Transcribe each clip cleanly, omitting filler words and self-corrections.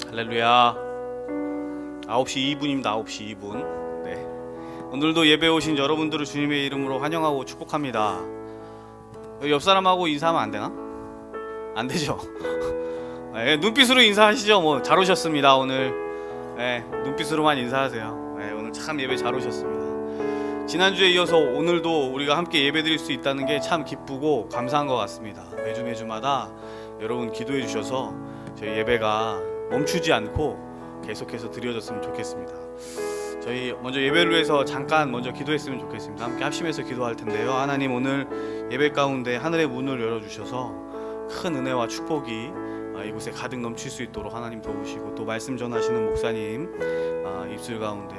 할렐루야. 9시 2분입니다. 9시 2분. 네. 오늘도 예배 오신 여러분들을 주님의 이름으로 환영하고 축복합니다. 옆 사람하고 인사하면 안 되나? 안 되죠. 네, 눈빛으로 인사하시죠. 뭐 잘 오셨습니다. 오늘. 네, 눈빛으로만 인사하세요. 네, 오늘 참 예배 잘 오셨습니다. 지난주에 이어서 오늘도 우리가 함께 예배드릴 수 있다는 게 참 기쁘고 감사한 것 같습니다. 매주마다 여러분 기도해 주셔서 저희 예배가 멈추지 않고 계속해서 드려졌으면 좋겠습니다. 저희 먼저 예배를 위해서 잠깐 먼저 기도했으면 좋겠습니다. 함께 합심해서 기도할 텐데요. 하나님, 오늘 예배 가운데 하늘의 문을 열어주셔서 큰 은혜와 축복이 이곳에 가득 넘칠 수 있도록 하나님 도우시고, 또 말씀 전하시는 목사님 입술 가운데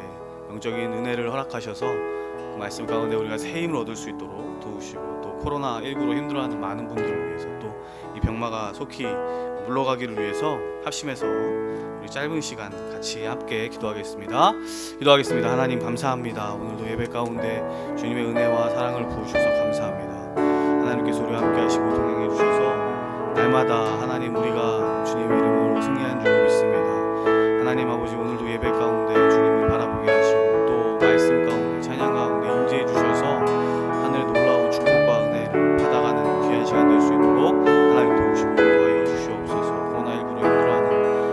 영적인 은혜를 허락하셔서 그 말씀 가운데 우리가 새 힘을 얻을 수 있도록 도우시고, 또 코로나19로 힘들어하는 많은 분들을 위해서, 또 이 병마가 속히 물러가기를 위해서 합심해서 우리 짧은 시간 같이 함께 기도하겠습니다. 하나님, 감사합니다. 오늘도 예배 가운데 주님의 은혜와 사랑을 부어주셔서 감사합니다. 하나님께서 우리와 함께 하시고 동행해 주셔서 날마다 하나님, 우리가 주님의 이름으로 승리한 줄 믿습니다. 하나님 아버지, 오늘도 예배 가운데 주님을 바라보게 하시고, 또 말씀 가운데 찬양 가운데 임재해 주셔서 하늘의 놀라운 축복과 은혜를 받아가는 귀한 시간 될 수 있도록 하나님 도우시고 인도하여 주시옵소서. 코로나19로 힘들어하는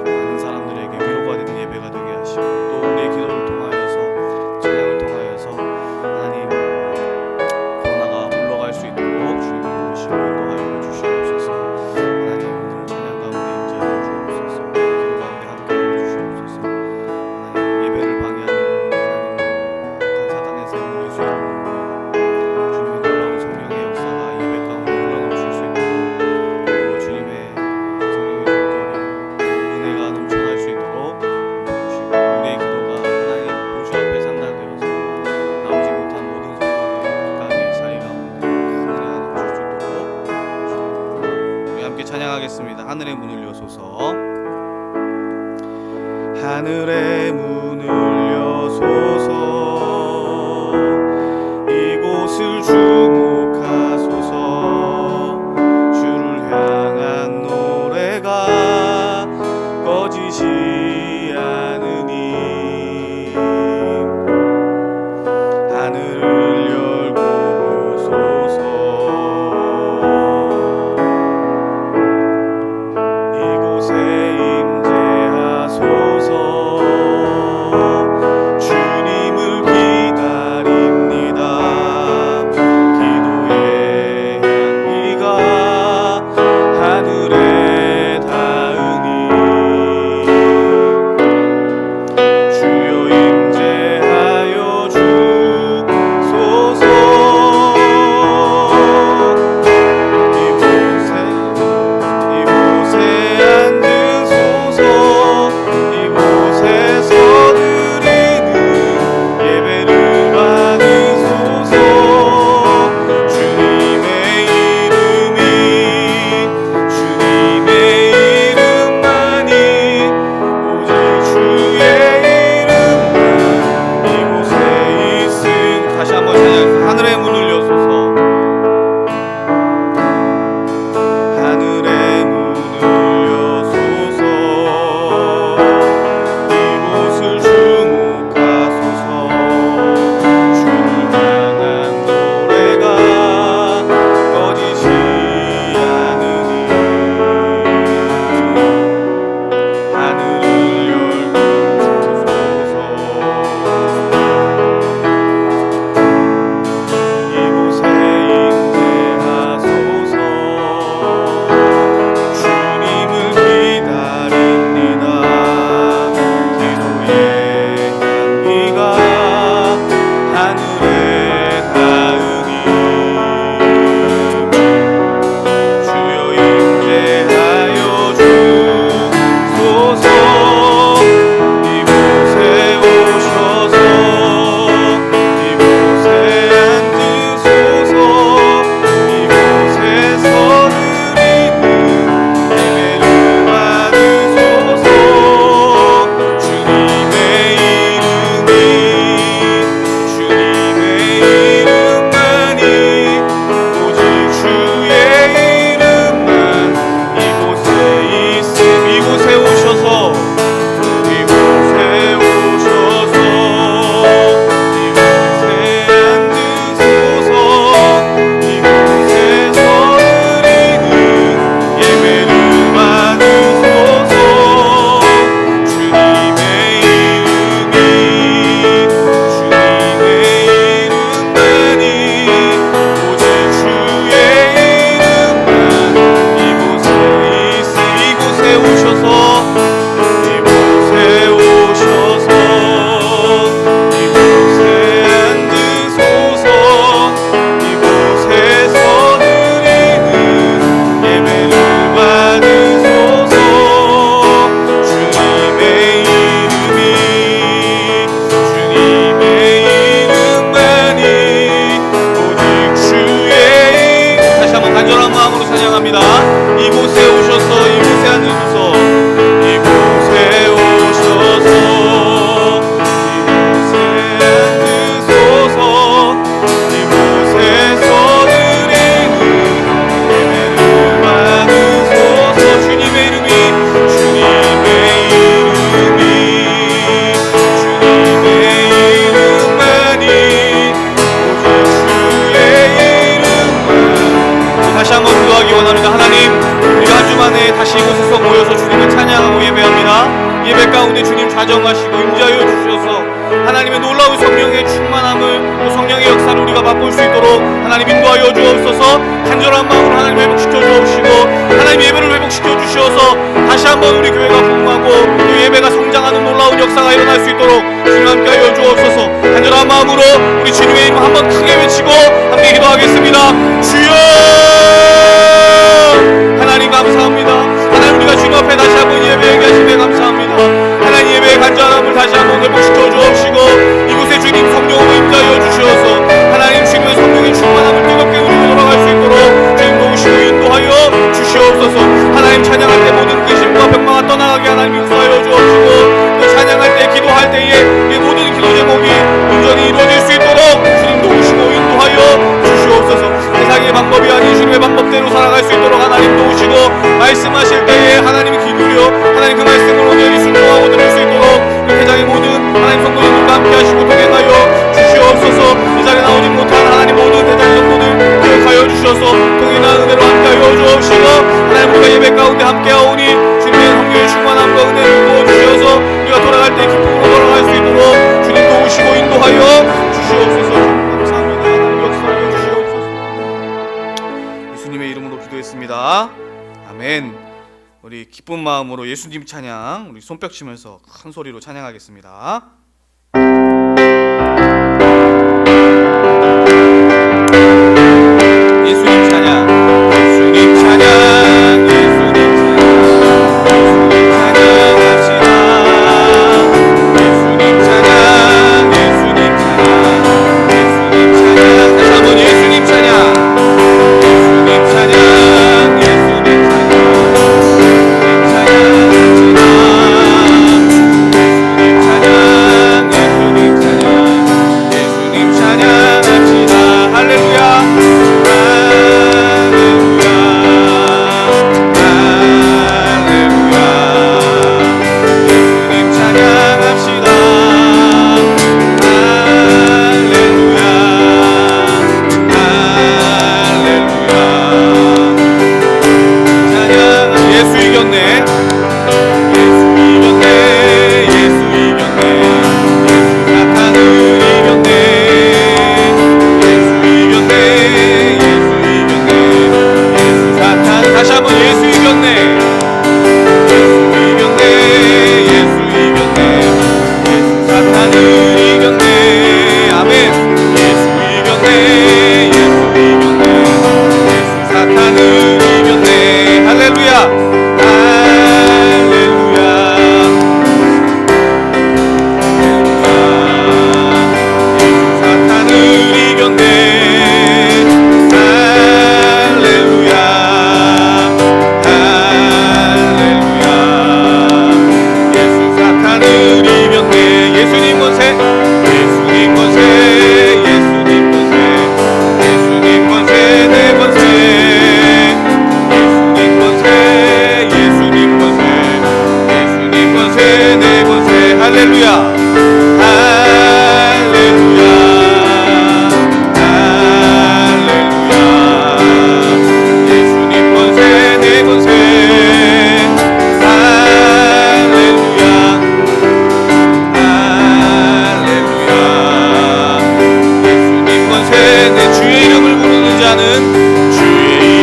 많은 사람들에게 위로가 되는 예배가 되게 하시고, 또 우리의 기도를 통하여서 찬양을 통하여서 하나님 코로나가 물러갈 수 있도록 주님 도우시고 인도하여 주시옵소서. 하나님, 오늘 찬양 가운데 임재하여 주옵소서. 기도 가운데 함께하여 주시옵소서. 하나님, 예배를 방해하는 하나님 악한 사단의 세운 예수 이름으로 주님의 놀라운 성령의 역사가 예배 가운데 흘러넘칠 수 있도록, 또 주님의 성령의 손길이 은혜가 넘쳐날 수 있도록 도우시고, 우리의 기도가 하나님 보좌 앞에 상달되어서 나오지 못한 모든 성도들의 각각의 자리 가운데 큰 은혜가 넘칠 수 있도록 도우시고, 우리 함께 찬양하겠습니다. 하늘의 문을 여소서. 하늘의 문을 여소서. 이곳을 주목하소서. 주를 향한 노래가 꺼지지 않으니 하늘을 열고 보소서. 이곳에 임재하소서. 가운데 주님 좌정하시고 임재하여 주셔서 하나님의 놀라운 성령의 충만함을 또 성령의 역사를 우리가 맛볼 수 있도록 하나님 인도하여 주옵소서. 간절한 마음으로 하나님 회복시켜 주옵시고 하나님 예배를 회복시켜 주셔서 다시 한번 우리 교회가 부흥하고 또 예배가 성장하는 놀라운 역사가 일어날 수 있도록 주님 함께하여 주옵소서. 간절한 마음으로 우리 주님의 이름 한번 크게 외치고 함께 기도하겠습니다. 주여 하나님 감사합니다. 하나님 우리가 주님 앞에 다시 한번 예배하게 하시네 감사합니다. 하나님 예배의 간절함을 다시 한번 회복시켜 주옵시고 이곳에 주님 성령으로 임자여 주셔서 하나님 주님의 성령의 충만함을 뜨겁게 우리로 돌아갈 수 있도록 주님 도우시고 인도하여 주시옵소서. 하나님 찬양할 때 모든 근심과 병마가 떠나가게 하나님 역사하여 주옵시고 또 찬양할 때 기도할 때에 이 모든 기도 제목이 온전히 이루어질 수 있도록 주님 도우시고 인도하여 주시옵소서. 세상의 방법이 아닌 주님의 방법대로 살아갈 수 있도록 하나님 도우시고 말씀하실 때에 하나님이 기울여 하나님 그 말씀을 온전히 순종하고 들을 수 있도록 우리 회장의 모든 하나님 성도님들과 함께 하시고 동행하여 주시옵소서. 이 자리에 나오지 못한 하나님 모든 대장 성도들 기억하여 주셔서 동행하는 은혜로 함께하여 주옵시고 하나님 우리가 예배 가운데 함께하오니 주님의 성령의 충만함과 은혜를 부어주셔서 우리가 돌아갈 때 기쁨으로 돌아갈 수 있도록 주님 도우시고 인도하여 주시옵소서. 감사합니다. 하나님 역사하여 주시옵소서. 예수님의 이름으로 기도했습니다. 아멘. 우리 기쁜 마음으로 예수님 찬양 우리 손뼉 치면서 큰 소리로 찬양하겠습니다. 예수님 찬양 예수님 찬양 예수님 찬양합시다. 예수님 찬양 예수님 찬양 예수님 찬양 다시 한번 예수님 찬양 예수님 찬양 예수님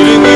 이름을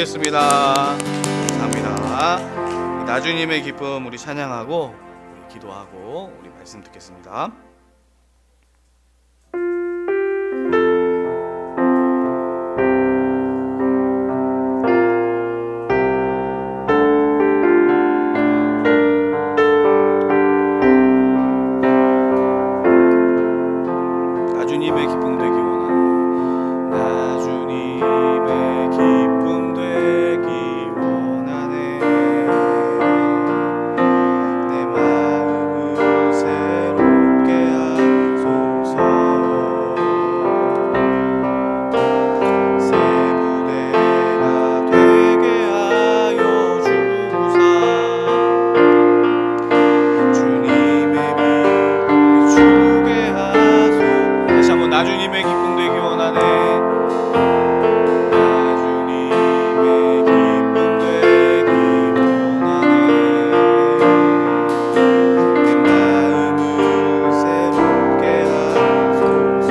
드리겠습니다. 감사합니다. 나주님의 기쁨 우리 찬양하고 우리 기도하고 우리 말씀 듣겠습니다. 나주님의 기쁨 되기 원하네. 나주님의 기쁨 되기 원하네. 내 마음을 새롭게 하소서. 새 무대가 되게 하여 주사. 주님의 빛 비추게 하소서. 다시 한번 나주님의 기쁨 되기 원하네. 나주님의 기쁨 되기 원하네. 내 마음을 새롭게 하소서.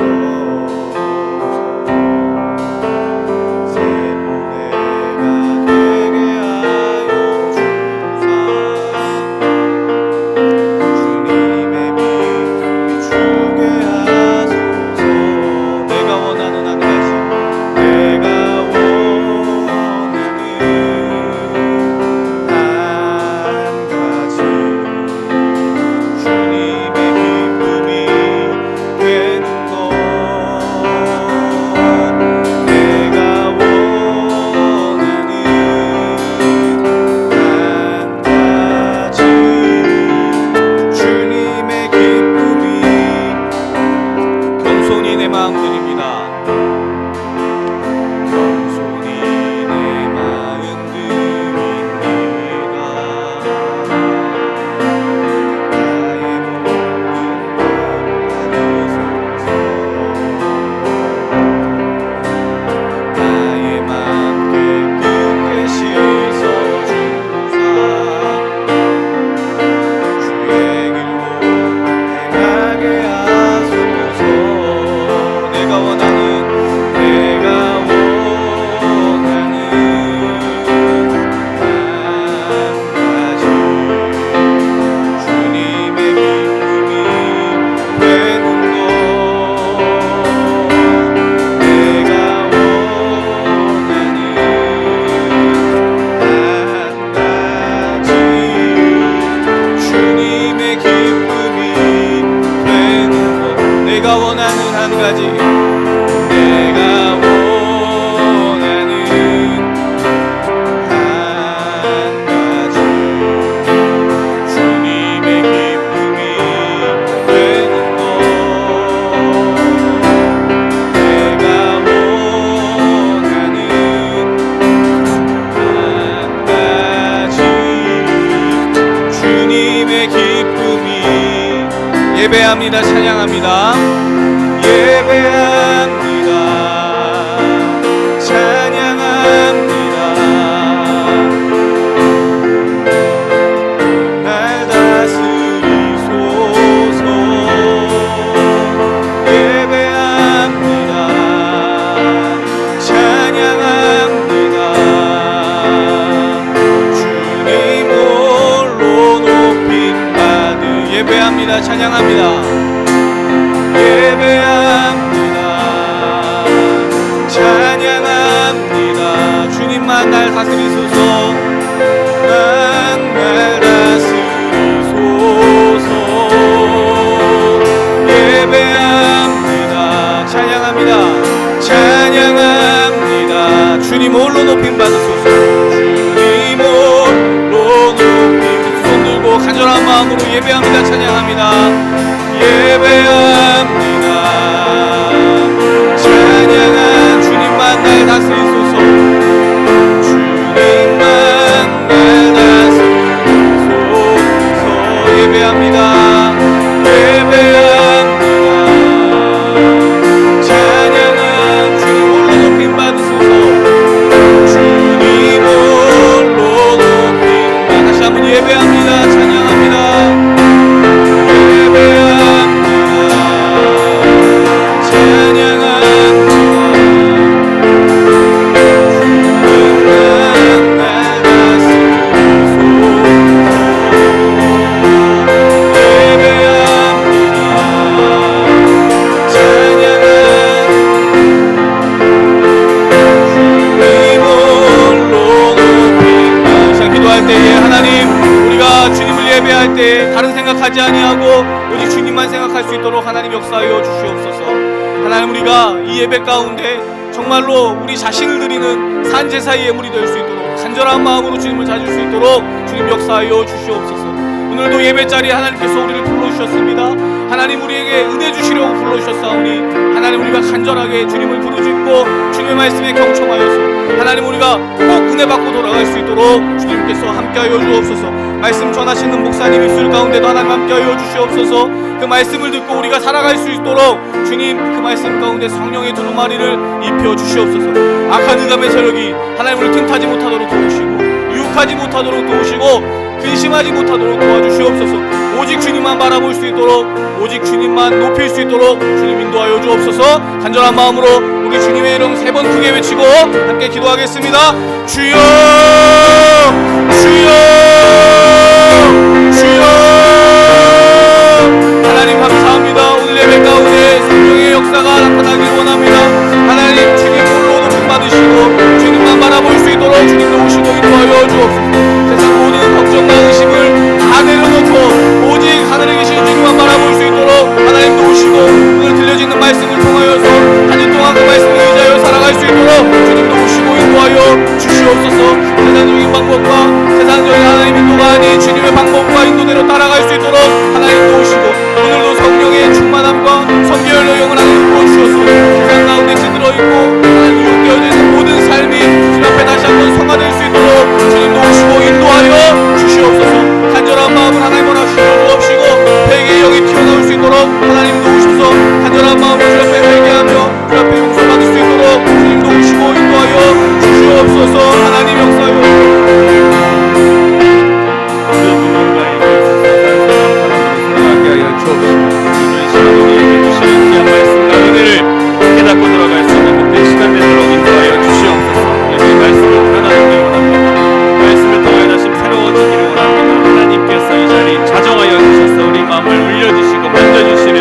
새 무대가 되게 하여 주사. 주님의 빛 비추게 하소서. 내가 원하는 한 가지, 내가 원하는 한 가지, 주님의 기쁨이 되는 것. 내가 원하는 한 가지, 주님의 기쁨이. 겸손히 내 마음 드립니다. 겸손히 내 마음 드립니다. 나의 모든 것 받으소서. 나의 맘 깨끗게 씻어주사. 주의 길로 행하게 하소서. 내가 원하는 한 가지, 주님의 기쁨이 되는 것. 내가 원하는 한 가지, 주님의 기쁨이 되는 것. 내가 원하는 한 가지, 내가 원하는 한 가지, 주님의 기쁨이 되는 것. 내가 원하는 한 가지, 주님의 기쁨이. 예배합니다. 찬양합니다. 예배합니다. 찬양합니다. 날 다스리소서. 예배합니다. 찬양합니다. 주님 홀로 높임 받으. 예배합니다. 찬양합니다. 예배합니다. 찬양합니다. 주님만 날 다스리소서. 날 다스리소서. 예배합니다. 찬양합니다. 찬양합니다. 주님 홀로 높임 받으소서. 주님 홀로 높임. 손 들고 간절한 마음으로 예배합니다. 찬양합니다. 예배합니다. 찬양한 주님만 날 다스리소서. 주님만 날 다스리소서. 예배합니다. 예배합니다. 찬양한 주님 홀로 높임 받으소서. 주님 홀로 높임 받. 다시 한번 예배합니다. 찬양합니다. 예배합니다. 때에 다른 생각하지 아니하고 오직 주님만 생각할 수 있도록 하나님 역사하여 주시옵소서. 하나님, 우리가 이 예배 가운데 정말로 우리 자신을 드리는 산제사의 예물이 될 수 있도록 간절한 마음으로 주님을 찾을 수 있도록 주님 역사하여 주시옵소서. 오늘도 예배 자리에 하나님께서 우리를 불러주셨습니다. 하나님, 우리에게 은혜 주시려고 불러주셨사오니 하나님, 우리가 간절하게 주님을 부르짖고 주님의 말씀에 경청하여서 하나님, 우리가 꼭 은혜 받고 돌아갈 수 있도록 주님께서 함께하여 주옵소서. 말씀 전하시는 목사님 입술 가운데도 하나님 함께하여 주시옵소서. 그 말씀을 듣고 우리가 살아갈 수 있도록 주님 그 말씀 가운데 성령의 두루마리를 입혀 주시옵소서. 악한 흑암의 세력이 하나님을 틈타지 못하도록 도우시고 유혹하지 못하도록 도우시고 근심하지 못하도록 도와주시옵소서. 오직 주님만 바라볼 수 있도록, 오직 주님만 높일 수 있도록 주님 인도하여 주옵소서. 간절한 마음으로 우리 주님의 이름 3번 크게 외치고 함께 기도하겠습니다. 주여, 주여, 주여. 하나님 감사합니다. 오늘 예배 가운데 성령의 역사가 나타나길 원합니다. 하나님, 주님 홀로 높임 받으시고 주님만 바라볼 수 있도록 주님도 오시고 인도하여 주옵소서. 세상 모든 걱정과 의심을 다 내려놓고 오직 하늘에 계신 주님만 바라볼 수 있도록 하나님도 오시고 오늘 들려지는 말씀을 통하여서 한 주 동안 그 말씀을 의지하여 살아갈 수 있도록 주님도 오시고 인도하여 주시옵소서. 세상적인 방법과 세상적인 하나님 인도가 아닌 주님의 방법과 인도대로 따라갈 수 있도록 하나님도 오시고 오늘도 성령의 충만함과 선결로 영을 하나님 부어주셔서 세상 가운데 찌들어 있고 하나님 유혹되어져 있는 모든 삶이 주님 앞에 다시 한번 성화될 수 있도록 주님도 오시고 인도하여 주시옵소서. 간절한 마음을 하나님 원하시고 주옵시고 회개의 영이 튀어나올 수 있도록 하나님도 오셔서 간절한 마음으로 주 앞에 회개하며 주 앞에 용서받을 수 있도록 주님도 오시고 인도하여 주시옵소서. 하나님 역사여 깨닫고 돌아갈 수 있는 복된 시간 되도록 인도하여 주시옵소서. 예수의 말씀을 변화되기를 원합니다. 말씀을 통하여 다시 새로워지기를 원합니다. 하나님께서 이 자리 자정하여 주셔서 우리 마음을 울려주시고 만져주시는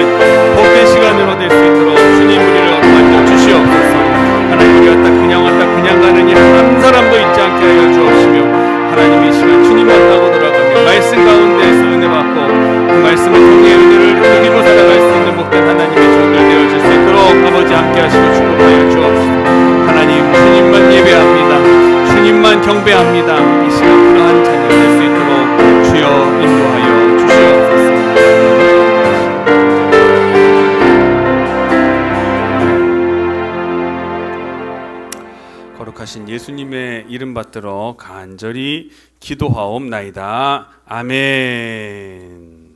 복된 시간으로 될 수 있도록 주님 우리를 만져 주시옵소서. 하나님, 우리가 그냥 왔다 그냥 가는 일 한 사람도 있지 않게 하여 주옵시며 하나님, 이 시간 주님 만나고 돌아가며 말씀 가운데에서 은혜 받고 그 말씀을 통해 은혜를 누리고 살아갈 수 있는 복된 하나님의 종들 되어질 수 있도록 아버지 함께 하시고 축복하여 주옵소서. 하나님, 주님만 예배합니다. 주님만 경배합니다. 이 시간 그러한 자녀 될 수 있도록 주여 인도하여 주시옵소서. 거룩하신 예수님의 이름 받들어 간절히 기도하옵나이다. 아멘.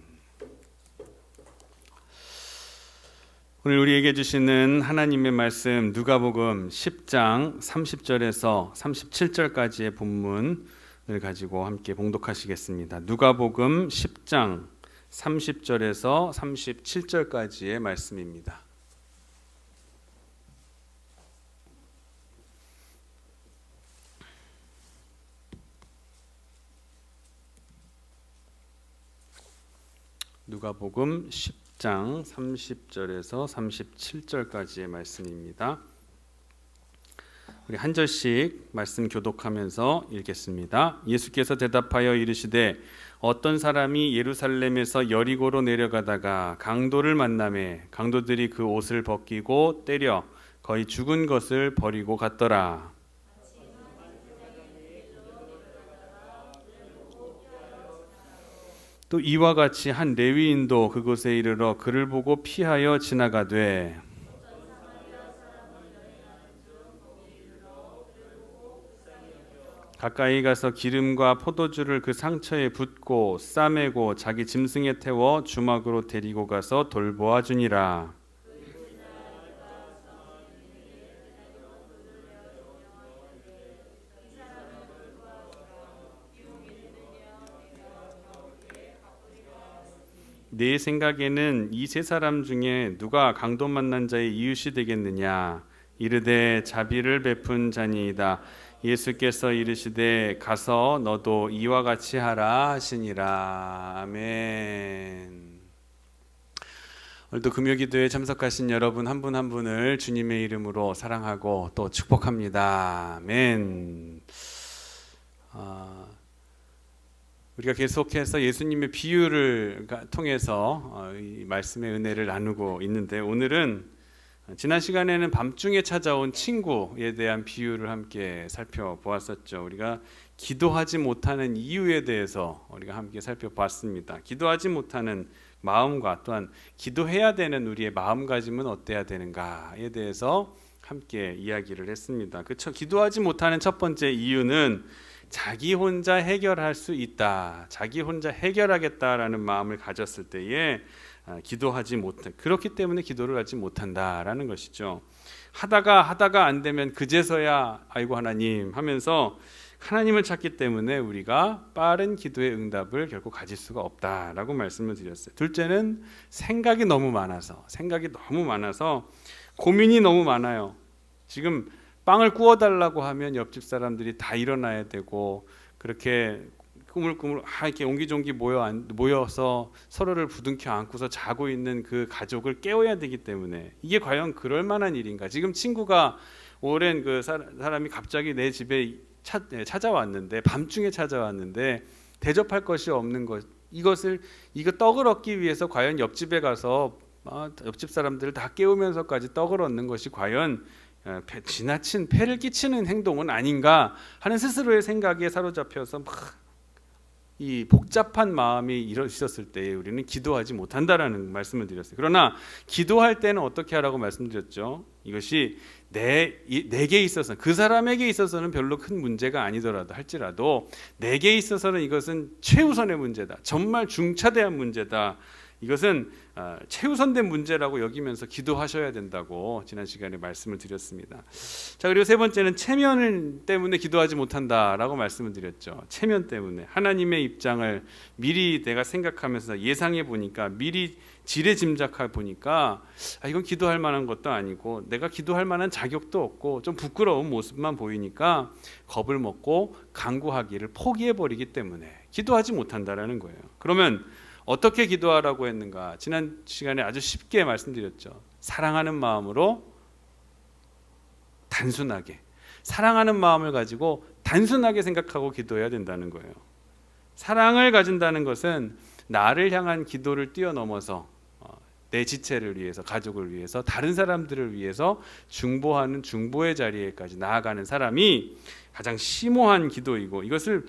오늘 우리에게 주시는 하나님의 말씀 누가복음 10장 30절에서 37절까지의 본문을 가지고 함께 봉독하시겠습니다. 누가복음 10장 30절에서 37절까지의 말씀입니다. 누가복음 10장 30절에서 37절까지의 말씀입니다. 우리 한 절씩 말씀 교독하면서 읽겠습니다. 예수께서 대답하여 이르시되 어떤 사람이 예루살렘에서 여리고로 내려가다가 강도를 만나매 강도들이 그 옷을 벗기고 때려 거의 죽은 것을 버리고 갔더라. 또 이와 같이 한 레위인도 그곳에 이르러 그를 보고 피하여 지나가되 가까이 가서 기름과 포도주를 그 상처에 붓고 싸매고 자기 짐승에 태워 주막으로 데리고 가서 돌보아 주니라. 내 생각에는 이 세 사람 중에 누가 강도 만난 자의 이웃이 되겠느냐? 이르되 자비를 베푼 자니이다. 예수께서 이르시되 가서 너도 이와 같이 하라 하시니라. 아멘. 오늘도 금요기도에 참석하신 여러분 한 분 한 분을 주님의 이름으로 사랑하고 또 축복합니다. 아멘. 우리가 계속해서 예수님의 비유를 통해서 이 말씀의 은혜를 나누고 있는데, 오늘은 지난 시간에는 밤중에 찾아온 친구에 대한 비유를 함께 살펴보았었죠. 우리가 기도하지 못하는 이유에 대해서 우리가 함께 살펴봤습니다. 기도하지 못하는 마음과 또한 기도해야 되는 우리의 마음가짐은 어때야 되는가에 대해서 함께 이야기를 했습니다. 그렇죠? 기도하지 못하는 첫 번째 이유는 자기 혼자 해결할 수 있다, 자기 혼자 해결하겠다라는 마음을 가졌을 때에 기도하지 못해, 그렇기 때문에 기도를 하지 못한다라는 것이죠. 하다가 안 되면 그제서야 아이고 하나님 하면서 하나님을 찾기 때문에 우리가 빠른 기도의 응답을 결코 가질 수가 없다라고 말씀을 드렸어요. 둘째는 생각이 너무 많아서 고민이 너무 많아요. 지금 빵을 구워달라고 하면 옆집 사람들이 다 일어나야 되고, 그렇게 꾸물꾸물 이렇게 옹기종기 모여서 서로를 부둥켜 안고서 자고 있는 그 가족을 깨워야 되기 때문에 이게 과연 그럴 만한 일인가? 지금 친구가 오랜 그 사람이 갑자기 내 집에 찾아왔는데, 밤중에 찾아왔는데 대접할 것이 없는 것, 이거 떡을 얻기 위해서 과연 옆집에 가서 옆집 사람들을 다 깨우면서까지 떡을 얻는 것이 과연 지나친 폐를 끼치는 행동은 아닌가 하는 스스로의 생각에 사로잡혀서 이 복잡한 마음이 있었을 때 우리는 기도하지 못한다라는 말씀을 드렸어요. 그러나 기도할 때는 어떻게 하라고 말씀드렸죠? 이것이 내게 있어서, 그 사람에게 있어서는 별로 큰 문제가 아니더라도 할지라도 내게 있어서는 이것은 최우선의 문제다, 정말 중차대한 문제다, 이것은 최우선된 문제라고 여기면서 기도하셔야 된다고 지난 시간에 말씀을 드렸습니다. 자, 그리고 세 번째는 체면 때문에 기도하지 못한다라고 말씀을 드렸죠. 체면 때문에 하나님의 입장을 미리 내가 생각하면서 예상해 보니까, 미리 지레 짐작해 보니까 이건 기도할 만한 것도 아니고 내가 기도할 만한 자격도 없고 좀 부끄러운 모습만 보이니까 겁을 먹고 간구하기를 포기해 버리기 때문에 기도하지 못한다라는 거예요. 그러면 어떻게 기도하라고 했는가? 지난 시간에 아주 쉽게 말씀드렸죠. 사랑하는 마음으로 단순하게, 사랑하는 마음을 가지고 단순하게 생각하고 기도해야 된다는 거예요. 사랑을 가진다는 것은 나를 향한 기도를 뛰어넘어서 내 지체를 위해서, 가족을 위해서, 다른 사람들을 위해서 중보하는 중보의 자리에까지 나아가는 사람이 가장 심오한 기도이고, 이것을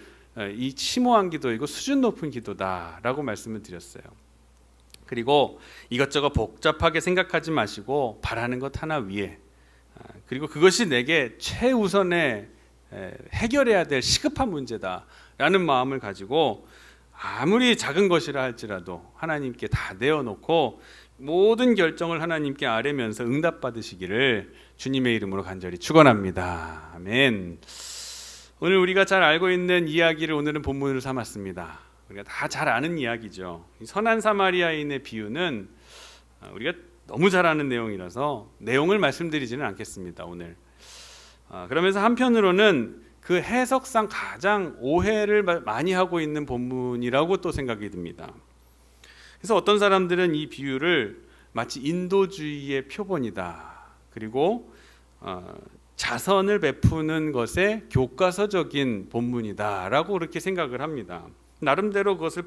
이 심오한 기도이고 수준 높은 기도다라고 말씀을 드렸어요. 그리고 이것저것 복잡하게 생각하지 마시고 바라는 것 하나 위에, 그리고 그것이 내게 최우선의 해결해야 될 시급한 문제다라는 마음을 가지고 아무리 작은 것이라 할지라도 하나님께 다 내어놓고 모든 결정을 하나님께 아뢰면서 응답받으시기를 주님의 이름으로 간절히 축원합니다. 아멘. 오늘 우리가 잘 알고 있는 이야기를 오늘은 본문으로 삼았습니다. 우리가 다 잘 아는 이야기죠. 선한 사마리아인의 비유는 우리가 너무 잘 아는 내용이라서 내용을 말씀드리지는 않겠습니다, 오늘. 그러면서 한편으로는 그 해석상 가장 오해를 많이 하고 있는 본문이라고 또 생각이 듭니다. 그래서 어떤 사람들은 이 비유를 마치 인도주의의 표본이다, 그리고 자선을 베푸는 것의 교과서적인 본문이다라고 그렇게 생각을 합니다. 나름대로 그것을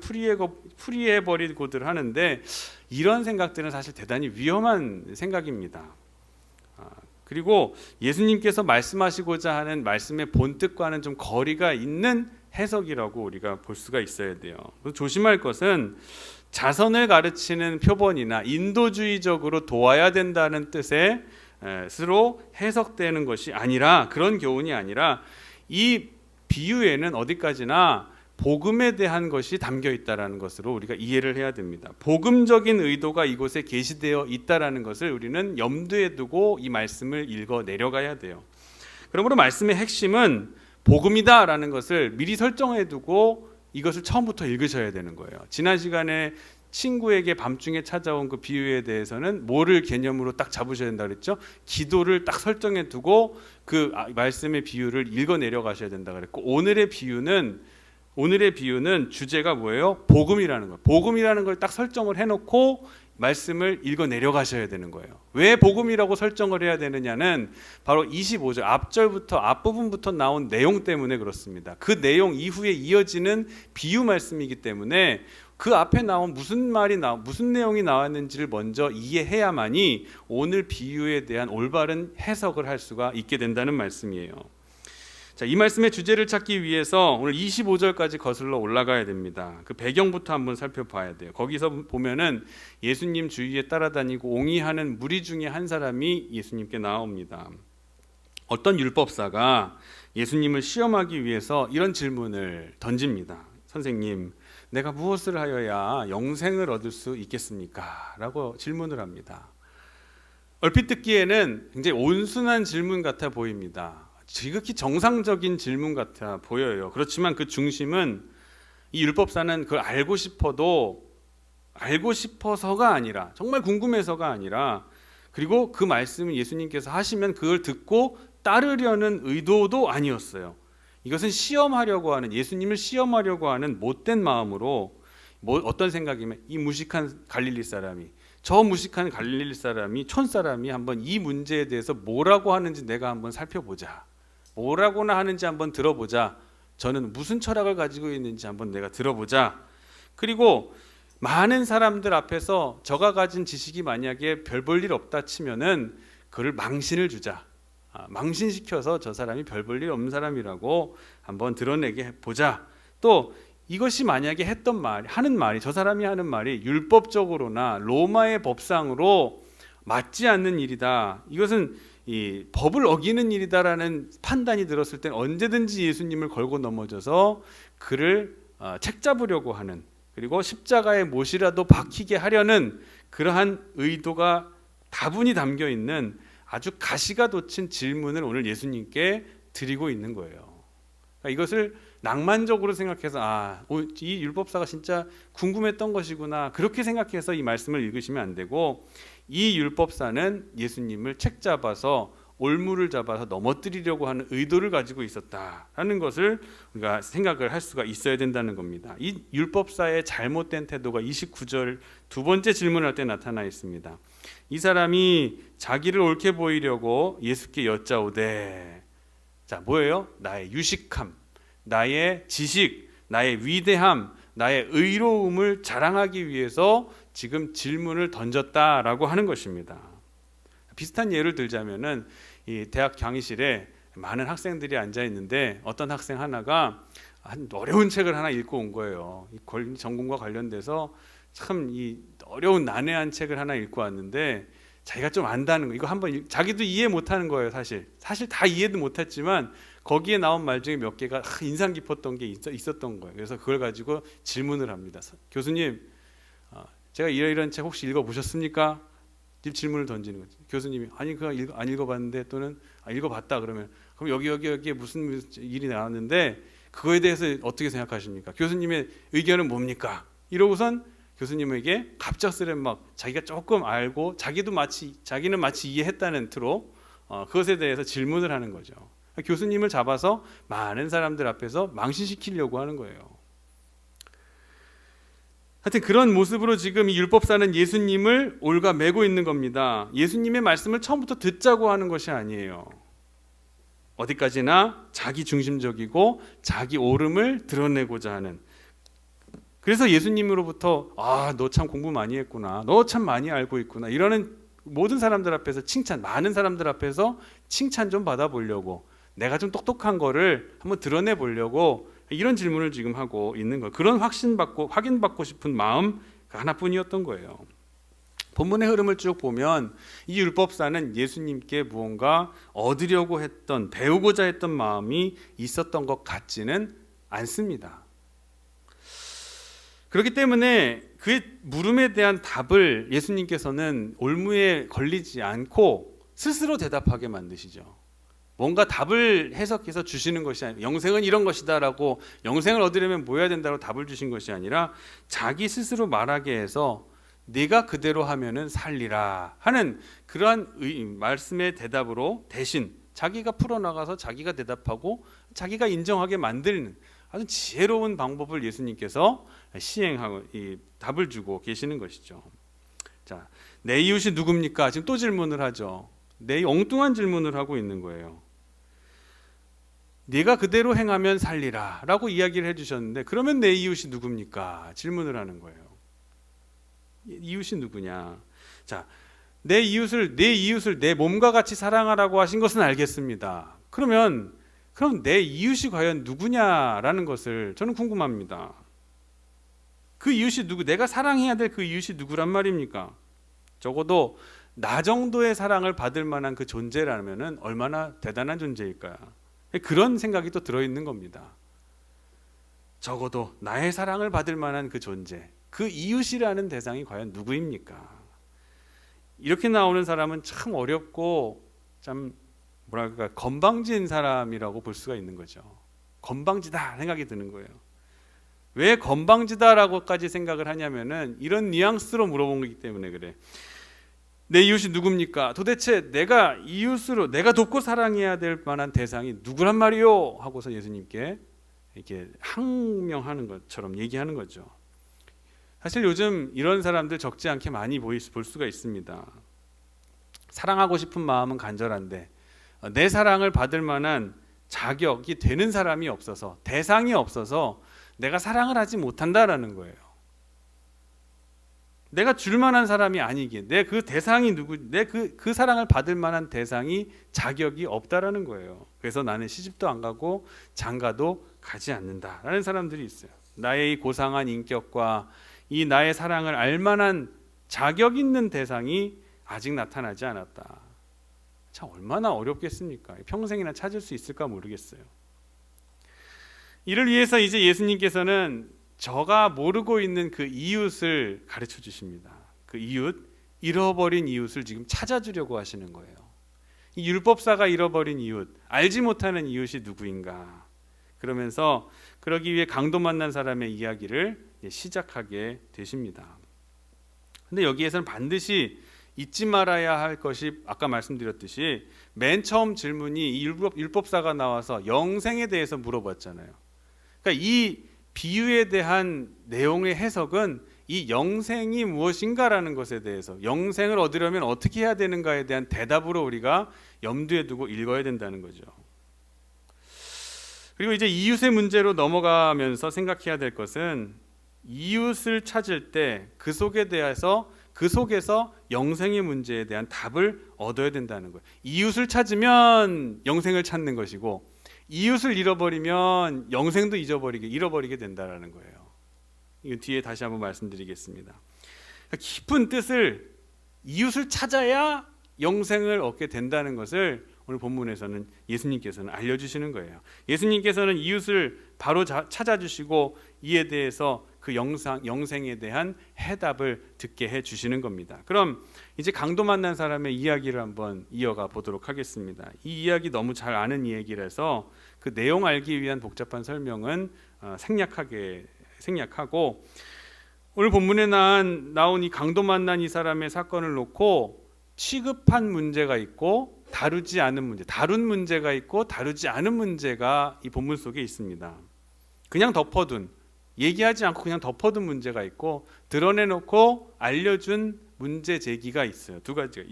풀이해버리고들 하는데, 이런 생각들은 사실 대단히 위험한 생각입니다. 그리고 예수님께서 말씀하시고자 하는 말씀의 본뜻과는 좀 거리가 있는 해석이라고 우리가 볼 수가 있어야 돼요. 조심할 것은 자선을 가르치는 표본이나 인도주의적으로 도와야 된다는 뜻의 스스로 해석되는 것이 아니라, 그런 교훈이 아니라 이 비유에는 어디까지나 복음에 대한 것이 담겨 있다라는 것으로 우리가 이해를 해야 됩니다. 복음적인 의도가 이곳에 게시되어 있다라는 것을 우리는 염두에 두고 이 말씀을 읽어 내려가야 돼요. 그러므로 말씀의 핵심은 복음이다라는 것을 미리 설정해 두고 이것을 처음부터 읽으셔야 되는 거예요. 지난 시간에 친구에게 밤중에 찾아온 그 비유에 대해서는 뭐를 개념으로 딱 잡으셔야 된다 그랬죠? 기도를 딱 설정해 두고 그 말씀의 비유를 읽어 내려가셔야 된다 그랬고, 오늘의 비유는 주제가 뭐예요? 복음이라는 거예요. 복음이라는 걸 딱 설정을 해놓고 말씀을 읽어 내려가셔야 되는 거예요. 왜 복음이라고 설정을 해야 되느냐는 바로 25절 앞절부터 앞부분부터 나온 내용 때문에 그렇습니다. 그 내용 이후에 이어지는 비유 말씀이기 때문에 그 앞에 나온 무슨 내용이 나왔는지를 먼저 이해해야만이 오늘 비유에 대한 올바른 해석을 할 수가 있게 된다는 말씀이에요. 자, 이 말씀의 주제를 찾기 위해서 오늘 25절까지 거슬러 올라가야 됩니다. 그 배경부터 한번 살펴봐야 돼요. 거기서 보면은 예수님 주위에 따라다니고 옹이하는 무리 중에 한 사람이 예수님께 나옵니다. 어떤 율법사가 예수님을 시험하기 위해서 이런 질문을 던집니다. 선생님, 내가 무엇을 하여야 영생을 얻을 수 있겠습니까? 라고 질문을 합니다. 얼핏 듣기에는 굉장히 온순한 질문 같아 보입니다. 지극히 정상적인 질문 같아 보여요. 그렇지만 그 중심은 이 율법사는 그걸 알고 싶어서가 아니라 정말 궁금해서가 아니라 그리고 그 말씀을 예수님께서 하시면 그걸 듣고 따르려는 의도도 아니었어요. 이것은 시험하려고 하는 예수님을 시험하려고 하는 못된 마음으로 어떤 생각이면 이 무식한 갈릴리 사람이 저 무식한 갈릴리 사람이 촌사람이 한번 이 문제에 대해서 뭐라고 하는지 내가 한번 살펴보자. 뭐라고나 하는지 한번 들어보자. 저는 무슨 철학을 가지고 있는지 한번 내가 들어보자. 그리고 많은 사람들 앞에서 저가 가진 지식이 만약에 별 볼 일 없다 치면은 그를 망신을 주자. 망신시켜서 저 사람이 별 볼 일 없는 사람이라고 한번 드러내게 보자. 또 이것이 만약에 하는 말이 저 사람이 하는 말이 율법적으로나 로마의 법상으로 맞지 않는 일이다. 이것은 이 법을 어기는 일이다라는 판단이 들었을 때 언제든지 예수님을 걸고 넘어져서 그를 책잡으려고 하는 그리고 십자가에 못이라도 박히게 하려는 그러한 의도가 다분히 담겨 있는 아주 가시가 돋친 질문을 오늘 예수님께 드리고 있는 거예요. 그러니까 이것을 낭만적으로 생각해서 이 율법사가 진짜 궁금했던 것이구나 그렇게 생각해서 이 말씀을 읽으시면 안 되고 이 율법사는 예수님을 책잡아서 올무를 잡아서 넘어뜨리려고 하는 의도를 가지고 있었다라는 것을 우리가 생각을 할 수가 있어야 된다는 겁니다. 이 율법사의 잘못된 태도가 29절 두 번째 질문할 때 나타나 있습니다. 이 사람이 자기를 옳게 보이려고 예수께 여짜오되 자 뭐예요? 나의 유식함, 나의 지식, 나의 위대함, 나의 의로움을 자랑하기 위해서 지금 질문을 던졌다라고 하는 것입니다. 비슷한 예를 들자면은 이 대학 강의실에 많은 학생들이 앉아 있는데 어떤 학생 하나가 한 어려운 책을 하나 읽고 온 거예요. 이 전공과 관련돼서 참 이 어려운 난해한 책을 하나 읽고 왔는데 자기가 좀 안다는 거 이거 한번 자기도 이해 못하는 거예요. 사실 다 이해도 못했지만 거기에 나온 말 중에 몇 개가 인상 깊었던 게 있었던 거예요. 그래서 그걸 가지고 질문을 합니다. 교수님, 제가 이런 책 혹시 읽어보셨습니까? 질문을 던지는 거죠. 교수님이 아니 그거 안 읽어봤는데 또는 읽어봤다 그러면 그럼 여기에 무슨 일이 나왔는데 그거에 대해서 어떻게 생각하십니까? 교수님의 의견은 뭡니까? 이러고선 교수님에게 갑작스레 막 자기가 조금 알고 자기는 마치 이해했다는 투로 그것에 대해서 질문을 하는 거죠. 교수님을 잡아서 많은 사람들 앞에서 망신시키려고 하는 거예요. 하여튼 그런 모습으로 지금 이 율법사는 예수님을 올가매고 있는 겁니다. 예수님의 말씀을 처음부터 듣자고 하는 것이 아니에요. 어디까지나 자기 중심적이고 자기 옳음을 드러내고자 하는. 그래서 예수님으로부터 너 참 공부 많이 했구나. 너 참 많이 알고 있구나. 이러는 모든 사람들 앞에서 많은 사람들 앞에서 칭찬 좀 받아보려고 내가 좀 똑똑한 거를 한번 드러내 보려고 이런 질문을 지금 하고 있는 거예요. 그런 확인받고 싶은 마음 하나뿐이었던 거예요. 본문의 흐름을 쭉 보면 이 율법사는 예수님께 무언가 얻으려고 했던 배우고자 했던 마음이 있었던 것 같지는 않습니다. 그렇기 때문에 그의 물음에 대한 답을 예수님께서는 올무에 걸리지 않고 스스로 대답하게 만드시죠. 뭔가 답을 해석해서 주시는 것이 아니라 영생은 이런 것이다라고 영생을 얻으려면 뭐 해야 된다고 답을 주신 것이 아니라 자기 스스로 말하게 해서 네가 그대로 하면은 살리라 하는 그러한 말씀의 대답으로 대신 자기가 풀어나가서 자기가 대답하고 자기가 인정하게 만드는 아주 지혜로운 방법을 예수님께서 시행하고 이 답을 주고 계시는 것이죠. 자, 내 이웃이 누굽니까? 지금 또 질문을 하죠. 내 엉뚱한 질문을 하고 있는 거예요. 네가 그대로 행하면 살리라 라고 이야기를 해주셨는데, 그러면 내 이웃이 누굽니까? 질문을 하는 거예요. 이웃이 누구냐? 자, 내 이웃을 내 몸과 같이 사랑하라고 하신 것은 알겠습니다. 그럼 내 이웃이 과연 누구냐라는 것을 저는 궁금합니다. 그 이웃이 누구? 내가 사랑해야 될 그 이웃이 누구란 말입니까? 적어도 나 정도의 사랑을 받을 만한 그 존재라면은 얼마나 대단한 존재일까요? 그런 생각이 또 들어있는 겁니다. 적어도 나의 사랑을 받을 만한 그 존재, 그 이웃이라는 대상이 과연 누구입니까? 이렇게 나오는 사람은 참 어렵고 참 뭐랄까 건방진 사람이라고 볼 수가 있는 거죠. 건방지다 생각이 드는 거예요. 왜 건방지다라고까지 생각을 하냐면은 이런 뉘앙스로 물어본 거기 때문에 그래. 내 이웃이 누굽니까? 도대체 내가 돕고 사랑해야 될 만한 대상이 누구란 말이요? 하고서 예수님께 이렇게 항명하는 것처럼 얘기하는 거죠. 사실 요즘 이런 사람들 적지 않게 많이 볼 수가 있습니다. 사랑하고 싶은 마음은 간절한데 내 사랑을 받을 만한 자격이 되는 사람이 없어서, 대상이 없어서 내가 사랑을 하지 못한다라는 거예요. 내가 줄 만한 사람이 아니기에 내 그 대상이 내 그 사랑을 받을 만한 대상이 자격이 없다라는 거예요. 그래서 나는 시집도 안 가고 장가도 가지 않는다라는 사람들이 있어요. 나의 이 고상한 인격과 이 나의 사랑을 알 만한 자격 있는 대상이 아직 나타나지 않았다. 참 얼마나 어렵겠습니까? 평생이나 찾을 수 있을까 모르겠어요. 이를 위해서 이제 예수님께서는 저가 모르고 있는 그 이웃을 가르쳐 주십니다. 그 이웃, 잃어버린 이웃을 지금 찾아주려고 하시는 거예요. 이 율법사가 잃어버린 이웃, 알지 못하는 이웃이 누구인가? 그러면서 그러기 위해 강도 만난 사람의 이야기를 시작하게 되십니다. 근데 여기에서는 반드시 잊지 말아야 할 것이 아까 말씀드렸듯이 맨 처음 질문이 이 율법사가 나와서 영생에 대해서 물어봤잖아요. 그러니까 이 비유에 대한 내용의 해석은 이 영생이 무엇인가라는 것에 대해서, 영생을 얻으려면 어떻게 해야 되는가에 대한 대답으로 우리가 염두에 두고 읽어야 된다는 거죠. 그리고 이제 이웃의 문제로 넘어가면서 생각해야 될 것은 이웃을 찾을 때 그 속에서 영생의 문제에 대한 답을 얻어야 된다는 거예요. 이웃을 찾으면 영생을 찾는 것이고 이웃을 잃어버리면 영생도 잃어버리게 된다라는 거예요. 이거 뒤에 다시 한번 말씀드리겠습니다. 깊은 뜻을 이웃을 찾아야 영생을 얻게 된다는 것을 오늘 본문에서는 예수님께서는 알려주시는 거예요. 예수님께서는 이웃을 바로 찾아주시고 이에 대해서 그 영생에 대한 해답을 듣게 해주시는 겁니다. 그럼 이제 강도 만난 사람의 이야기를 한번 이어가 보도록 하겠습니다. 이 이야기 너무 잘 아는 이야기라서 그 내용 알기 위한 복잡한 설명은 생략하고 오늘 본문에 나온 이 강도 만난 이 사람의 사건을 놓고 취급한 문제가 있고 다룬 문제가 있고 다루지 않은 문제가 이 본문 속에 있습니다. 그냥 얘기하지 않고 그냥 덮어둔 문제가 있고 드러내놓고 알려준 문제 제기가 있어요. 두 가지가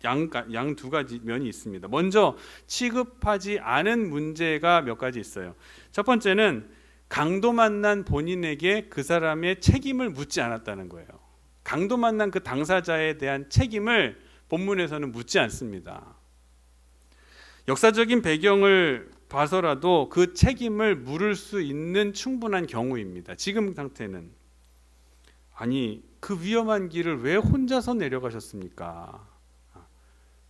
양 두 가지 면이 있습니다. 먼저 취급하지 않은 문제가 몇 가지 있어요. 첫 번째는 강도 만난 본인에게 그 사람의 책임을 묻지 않았다는 거예요. 강도 만난 그 당사자에 대한 책임을 본문에서는 묻지 않습니다. 역사적인 배경을 봐서라도 그 책임을 물을 수 있는 충분한 경우입니다. 지금 상태는 아니 그 위험한 길을 왜 혼자서 내려가셨습니까?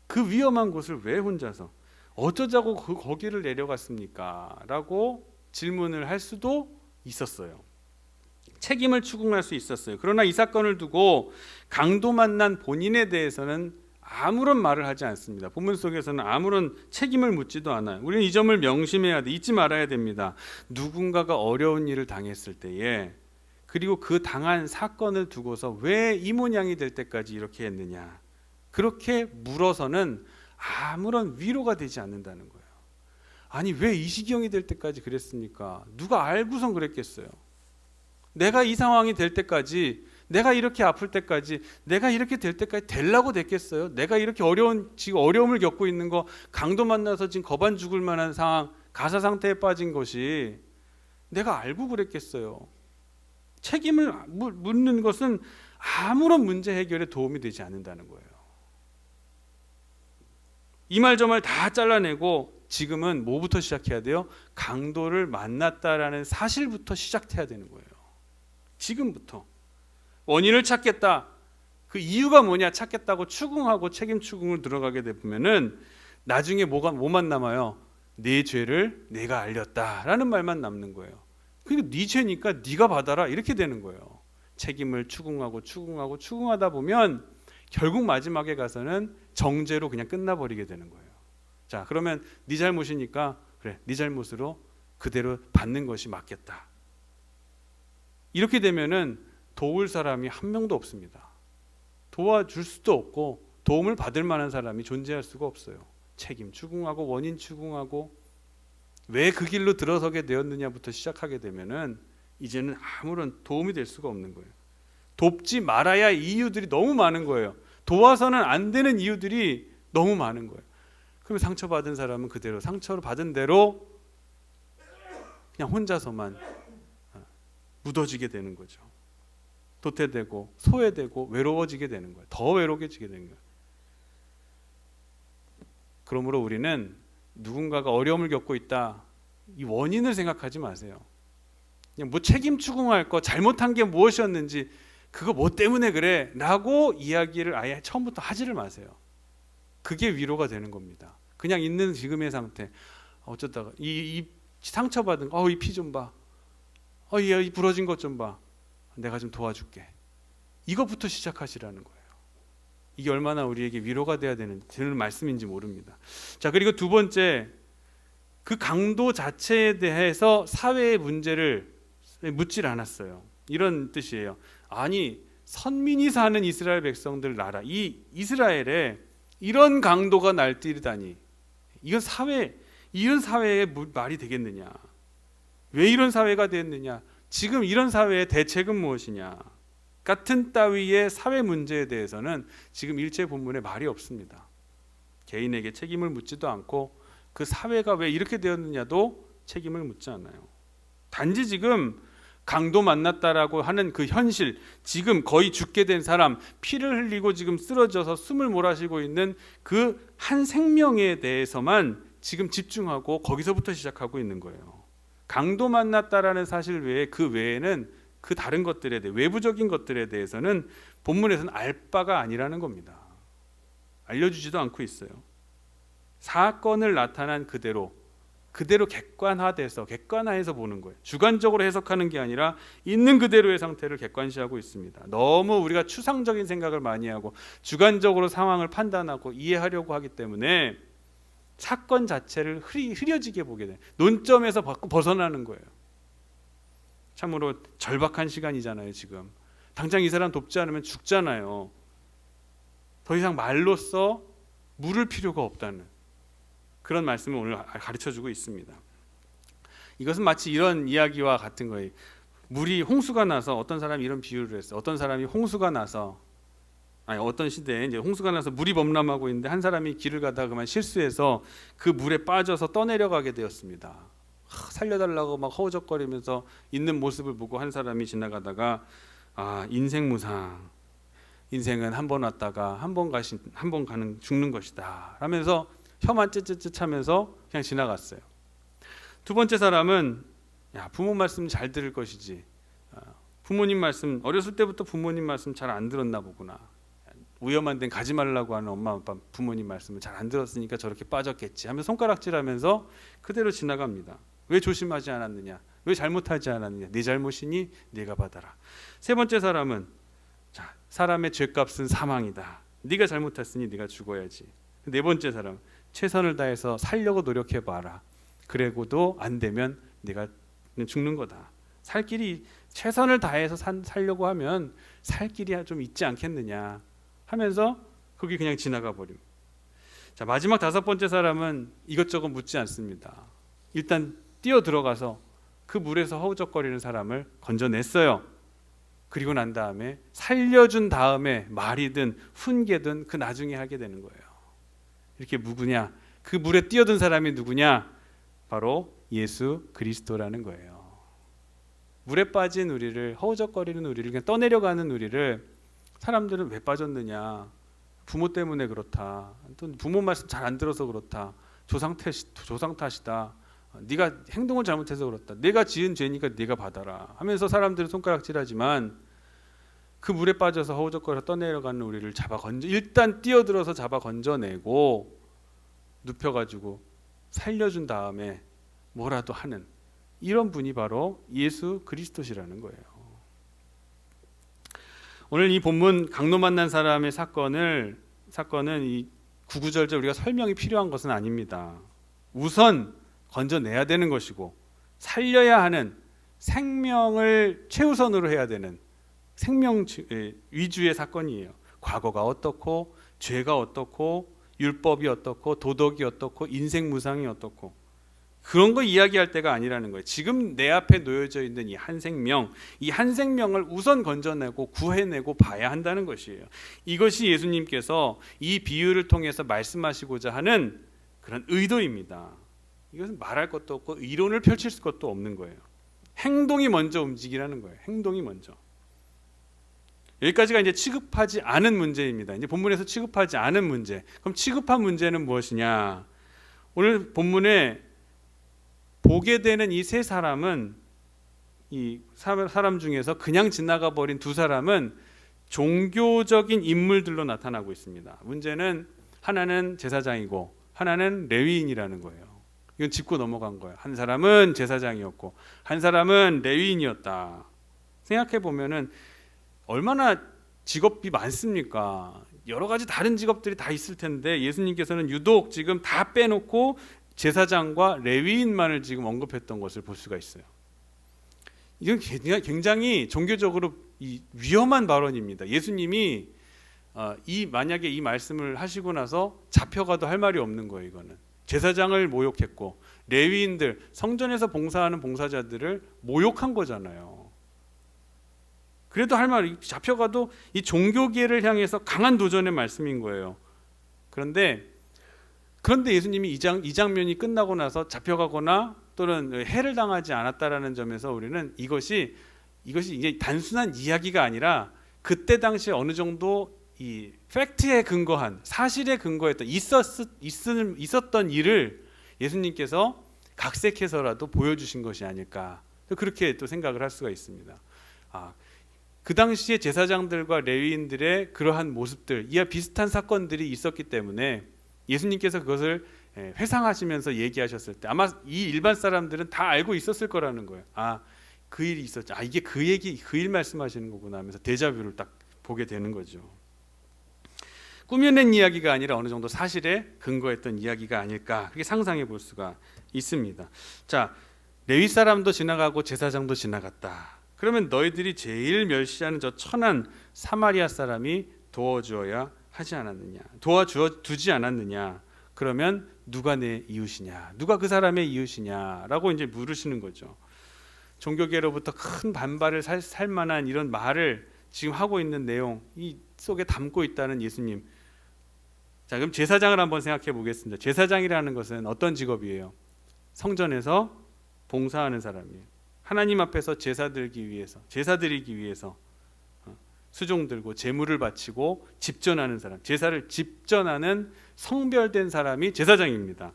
그 위험한 곳을 왜 혼자서 어쩌자고 거기를 내려갔습니까? 라고 질문을 할 수도 있었어요. 책임을 추궁할 수 있었어요. 그러나 이 사건을 두고 강도 만난 본인에 대해서는 아무런 말을 하지 않습니다. 본문 속에서는 아무런 책임을 묻지도 않아요. 우리는 이 점을 명심해야 돼. 잊지 말아야 됩니다. 누군가가 어려운 일을 당했을 때에 그리고 그 당한 사건을 두고서 왜 이 모양이 될 때까지 이렇게 했느냐, 그렇게 물어서는 아무런 위로가 되지 않는다는 거예요. 아니 왜 이 지경이 될 때까지 그랬습니까? 누가 알고선 그랬겠어요? 내가 이 상황이 될 때까지 내가 이렇게 아플 때까지, 내가 이렇게 될 때까지 되려고 됐겠어요? 내가 이렇게 지금 어려움을 겪고 있는 거, 강도 만나서 지금 거반 죽을 만한 상황, 가사 상태에 빠진 것이 내가 알고 그랬겠어요? 책임을 묻는 것은 아무런 문제 해결에 도움이 되지 않는다는 거예요. 이 말 저 말 다 잘라내고 지금은 뭐부터 시작해야 돼요? 강도를 만났다라는 사실부터 시작해야 되는 거예요. 지금부터. 원인을 찾겠다. 그 이유가 뭐냐 찾겠다고 추궁하고 책임 추궁을 들어가게 되면은 나중에 뭐만 남아요? 내 죄를 내가 알렸다라는 말만 남는 거예요. 그러니까 네 죄니까 네가 받아라 이렇게 되는 거예요. 책임을 추궁하다 보면 결국 마지막에 가서는 정죄로 그냥 끝나버리게 되는 거예요. 자, 그러면 네 잘못이니까 그래, 네 잘못으로 그대로 받는 것이 맞겠다. 이렇게 되면은 도울 사람이 한 명도 없습니다. 도와줄 수도 없고 도움을 받을 만한 사람이 존재할 수가 없어요. 책임 추궁하고 원인 추궁하고 왜 그 길로 들어서게 되었느냐부터 시작하게 되면은 이제는 아무런 도움이 될 수가 없는 거예요. 돕지 말아야 할 이유들이 너무 많은 거예요. 도와서는 안 되는 이유들이 너무 많은 거예요. 그러면 상처받은 사람은 그대로 상처를 받은 대로 그냥 혼자서만 묻어지게 되는 거죠. 도태되고 소외되고 외로워지게 되는 거예요. 더 외로워지게 되는 거예요. 그러므로 우리는 누군가가 어려움을 겪고 있다, 이 원인을 생각하지 마세요. 그냥 뭐 책임 추궁할 거, 잘못한 게 무엇이었는지, 그거 뭐 때문에 그래 라고 이야기를 아예 처음부터 하지를 마세요. 그게 위로가 되는 겁니다. 그냥 있는 지금의 상태, 어쩌다가 이 상처받은 이 피 좀 봐, 이 부러진 것 좀 봐, 내가 좀 도와줄게, 이것부터 시작하시라는 거예요. 이게 얼마나 우리에게 위로가 돼야 되는 말씀인지 모릅니다. 자, 그리고 두 번째, 그 강도 자체에 대해서 사회의 문제를 묻질 않았어요. 이런 뜻이에요. 아니, 선민이 사는 이스라엘 백성들 나라, 이 이스라엘에 이런 강도가 날뛰다니, 이건 이런 사회의 말이 되겠느냐? 왜 이런 사회가 됐느냐? 지금 이런 사회의 대책은 무엇이냐? 같은 따위의 사회 문제에 대해서는 지금 일체 본문에 말이 없습니다. 개인에게 책임을 묻지도 않고 그 사회가 왜 이렇게 되었느냐도 책임을 묻지 않아요. 단지 지금 강도 만났다라고 하는 그 현실, 지금 거의 죽게 된 사람, 피를 흘리고 지금 쓰러져서 숨을 몰아쉬고 있는 그 한 생명에 대해서만 지금 집중하고 거기서부터 시작하고 있는 거예요. 강도 만났다라는 사실 외에 그 외에는 그 다른 것들에 대해, 외부적인 것들에 대해서는 본문에서는 알 바가 아니라는 겁니다. 알려주지도 않고 있어요. 사건을 나타난 그대로 객관화해서 보는 거예요. 주관적으로 해석하는 게 아니라 있는 그대로의 상태를 객관시하고 있습니다. 너무 우리가 추상적인 생각을 많이 하고 주관적으로 상황을 판단하고 이해하려고 하기 때문에 사건 자체를 흐려지게 보게 돼요. 논점에서 벗어나는 거예요. 참으로 절박한 시간이잖아요. 지금 당장 이 사람 돕지 않으면 죽잖아요. 더 이상 말로써 물을 필요가 없다는 그런 말씀을 오늘 가르쳐주고 있습니다. 이것은 마치 이런 이야기와 같은 거예요. 물이 홍수가 나서, 어떤 사람이 이런 비유를 했어요. 어떤 사람이 홍수가 나서, 어떤 시대에 이제 홍수가 나서 물이 범람하고 있는데 한 사람이 길을 가다가 그만 실수해서 그 물에 빠져서 떠내려가게 되었습니다. 살려달라고 막 허우적거리면서 있는 모습을 보고 한 사람이 지나가다가 인생 무상, 인생은 한 번 왔다가 한 번 가는 죽는 것이다 하면서 혀만 쯧쯧쯧 하면서 그냥 지나갔어요. 두 번째 사람은 부모 말씀 잘 들을 것이지, 부모님 말씀, 어렸을 때부터 부모님 말씀 잘 안 들었나 보구나, 위험한 데는 가지 말라고 하는 엄마 아빠 부모님 말씀을 잘 안 들었으니까 저렇게 빠졌겠지 하면서 손가락질하면서 그대로 지나갑니다. 왜 조심하지 않았느냐, 왜 잘못하지 않았느냐, 네 잘못이니 네가 받아라. 세 번째 사람은 사람의 죄값은 사망이다, 네가 잘못했으니 네가 죽어야지. 네 번째 사람, 최선을 다해서 살려고 노력해봐라, 그래고도 안 되면 네가 죽는 거다. 살 길이, 최선을 다해서 살려고 하면 살 길이 좀 있지 않겠느냐 하면서 거기 그냥 지나가 버립니다. 자, 마지막 다섯 번째 사람은 이것저것 묻지 않습니다. 일단 뛰어 들어가서 그 물에서 허우적거리는 사람을 건져냈어요. 그리고 난 다음에 살려준 다음에 말이든 훈계든 그 나중에 하게 되는 거예요. 이렇게 누구냐? 그 물에 뛰어든 사람이 누구냐? 바로 예수 그리스도라는 거예요. 물에 빠진 우리를, 허우적거리는 우리를, 그냥 떠내려가는 우리를 사람들은 왜 빠졌느냐? 부모 때문에 그렇다. 또 부모 말씀 잘 안 들어서 그렇다. 조상 탓이다. 네가 행동을 잘못해서 그렇다. 내가 지은 죄니까 네가 받아라 하면서 사람들은 손가락질하지만 그 물에 빠져서 허우적거려 떠내려가는 우리를 일단 뛰어들어서 잡아 건져내고 눕혀가지고 살려준 다음에 뭐라도 하는 이런 분이 바로 예수 그리스도시라는 거예요. 오늘 이 본문 강도 만난 사람의 사건은 이 구구절절 우리가 설명이 필요한 것은 아닙니다. 우선 건져내야 되는 것이고 살려야 하는 생명을 최우선으로 해야 되는 생명 위주의 사건이에요. 과거가 어떻고 죄가 어떻고 율법이 어떻고 도덕이 어떻고 인생 무상이 어떻고 그런 거 이야기할 때가 아니라는 거예요. 지금 내 앞에 놓여져 있는 이 한 생명, 이 한 생명을 우선 건져내고 구해내고 봐야 한다는 것이에요. 이것이 예수님께서 이 비유를 통해서 말씀하시고자 하는 그런 의도입니다. 이것은 말할 것도 없고 이론을 펼칠 것도 없는 거예요. 행동이 먼저 움직이라는 거예요. 행동이 먼저. 여기까지가 이제 취급하지 않은 문제입니다. 이제 본문에서 취급하지 않은 문제. 그럼 취급한 문제는 무엇이냐? 오늘 본문에 보게 되는 이 세 사람은 이 사람 중에서 그냥 지나가 버린 두 사람은 종교적인 인물들로 나타나고 있습니다. 문제는 하나는 제사장이고 하나는 레위인이라는 거예요. 이건 짚고 넘어간 거예요. 한 사람은 제사장이었고 한 사람은 레위인이었다. 생각해 보면은 얼마나 직업이 많습니까? 여러 가지 다른 직업들이 다 있을 텐데 예수님께서는 유독 지금 다 빼놓고 제사장과 레위인만을 지금 언급했던 것을 볼 수가 있어요. 이건 굉장히 종교적으로 위험한 발언입니다. 예수님이 만약에 이 말씀을 하시고 나서 잡혀가도 할 말이 없는 거예요. 이거는 제사장을 모욕했고 레위인들, 성전에서 봉사하는 봉사자들을 모욕한 거잖아요. 그래도 할 말이 잡혀가도 이 종교계를 향해서 강한 도전의 말씀인 거예요. 그런데 예수님이 이 장면이 끝나고 나서 잡혀가거나 또는 해를 당하지 않았다라는 점에서 우리는 이것이 이게 단순한 이야기가 아니라 그때 당시에 어느 정도 이 팩트에 근거한 사실에 근거했던 있었던 일을 예수님께서 각색해서라도 보여주신 것이 아닐까 그렇게 또 생각을 할 수가 있습니다. 그 당시에 제사장들과 레위인들의 그러한 모습들, 이와 비슷한 사건들이 있었기 때문에 예수님께서 그것을 회상하시면서 얘기하셨을 때 아마 이 일반 사람들은 다 알고 있었을 거라는 거예요. 그 일이 있었죠. 이게 그 일 말씀하시는 거구나 하면서 데자뷰를 딱 보게 되는 거죠. 꾸며낸 이야기가 아니라 어느 정도 사실에 근거했던 이야기가 아닐까 그렇게 상상해 볼 수가 있습니다. 자, 레위 사람도 지나가고 제사장도 지나갔다. 그러면 너희들이 제일 멸시하는 저 천한 사마리아 사람이 도와주어야 하지 않았느냐? 도와주지 않았느냐? 그러면 누가 내 이웃이냐? 누가 그 사람의 이웃이냐라고 이제 물으시는 거죠. 종교계로부터 큰 반발을 살 만한 이런 말을 지금 하고 있는 내용 이 속에 담고 있다는 예수님. 자, 그럼 제사장을 한번 생각해 보겠습니다. 제사장이라는 것은 어떤 직업이에요? 성전에서 봉사하는 사람이에요. 하나님 앞에서 제사 드리기 위해서 수종 들고 제물을 바치고 집전하는 사람, 제사를 집전하는 성별된 사람이 제사장입니다.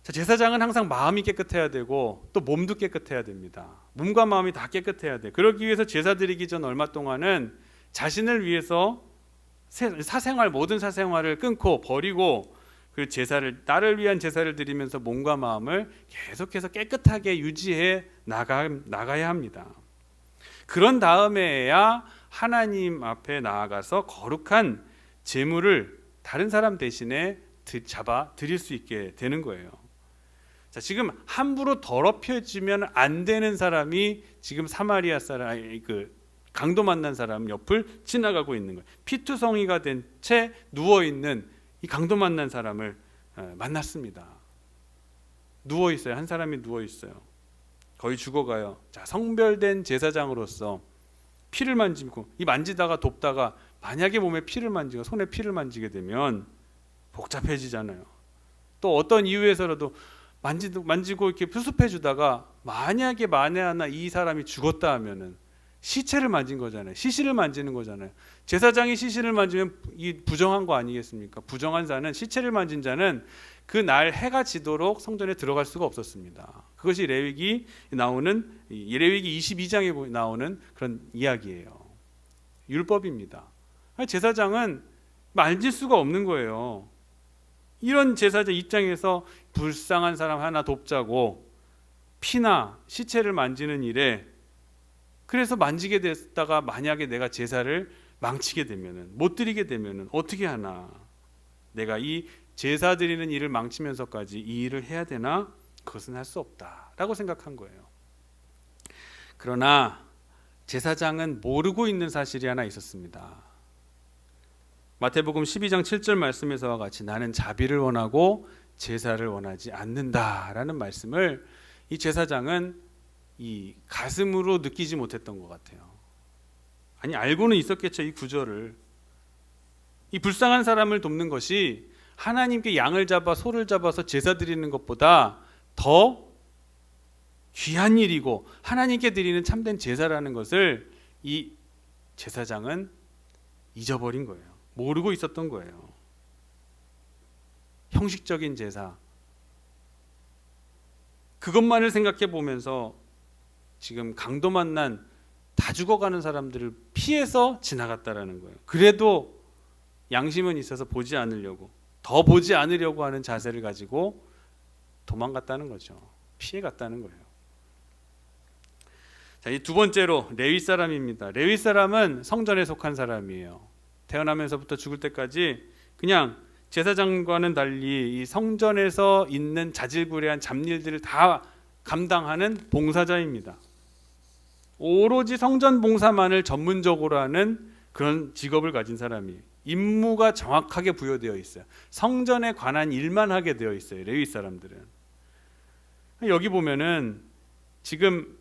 자, 제사장은 항상 마음이 깨끗해야 되고 또 몸도 깨끗해야 됩니다. 몸과 마음이 다 깨끗해야 돼. 그러기 위해서 제사 드리기 전 얼마 동안은 자신을 위해서 모든 사생활을 끊고 버리고 그 나를 위한 제사를 드리면서 몸과 마음을 계속해서 깨끗하게 유지해 나가야 합니다. 그런 다음에야 하나님 앞에 나아가서 거룩한 제물을 다른 사람 대신에 잡아 드릴 수 있게 되는 거예요. 자, 지금 함부로 더럽혀지면 안 되는 사람이 지금 사마리아 사람, 강도 만난 사람 옆을 지나가고 있는 거예요. 피투성이가 된 채 누워 있는 이 강도 만난 사람을 만났습니다. 누워 있어요. 한 사람이 누워 있어요. 거의 죽어가요. 자, 성별된 제사장으로서 피를 만지고 이 만지다가 돕다가 만약에 몸에 피를 만지고 손에 피를 만지게 되면 복잡해지잖아요. 또 어떤 이유에서라도 만지고 이렇게 수습해 주다가 만약에 만에 하나 이 사람이 죽었다 하면은 시체를 만진 거잖아요. 시신을 만지는 거잖아요. 제사장이 시신을 만지면 이 부정한 거 아니겠습니까? 부정한 자는, 시체를 만진 자는 그 날 해가 지도록 성전에 들어갈 수가 없었습니다. 그것이 레위기 22장에 나오는 그런 이야기예요. 율법입니다. 제사장은 만질 수가 없는 거예요. 이런 제사장 입장에서 불쌍한 사람 하나 돕자고 피나 시체를 만지는 일에, 그래서 만지게 됐다가 만약에 내가 제사를 망치게 되면은, 못 드리게 되면은 어떻게 하나, 내가 이 제사 드리는 일을 망치면서까지 이 일을 해야 되나? 그것은 할 수 없다라고 생각한 거예요. 그러나 제사장은 모르고 있는 사실이 하나 있었습니다. 마태복음 12장 7절 말씀에서와 같이 나는 자비를 원하고 제사를 원하지 않는다라는 말씀을 이 제사장은 이 가슴으로 느끼지 못했던 것 같아요. 아니, 알고는 있었겠죠. 이 구절을. 이 불쌍한 사람을 돕는 것이 하나님께 양을 잡아 소를 잡아서 제사 드리는 것보다 더 귀한 일이고 하나님께 드리는 참된 제사라는 것을 이 제사장은 잊어버린 거예요. 모르고 있었던 거예요. 형식적인 제사, 그것만을 생각해 보면서 지금 강도 만난 다 죽어가는 사람들을 피해서 지나갔다라는 거예요. 그래도 양심은 있어서 보지 않으려고, 더 보지 않으려고 하는 자세를 가지고 도망갔다는 거죠. 피해갔다는 거예요. 자, 이 두 번째로 레위 사람입니다. 레위 사람은 성전에 속한 사람이에요. 태어나면서부터 죽을 때까지 그냥 제사장과는 달리 이 성전에서 있는 자질구레한 잡일들을 다 감당하는 봉사자입니다. 오로지 성전 봉사만을 전문적으로 하는 그런 직업을 가진 사람이에요. 임무가 정확하게 부여되어 있어요. 성전에 관한 일만 하게 되어 있어요. 레위 사람들은. 여기 보면은 지금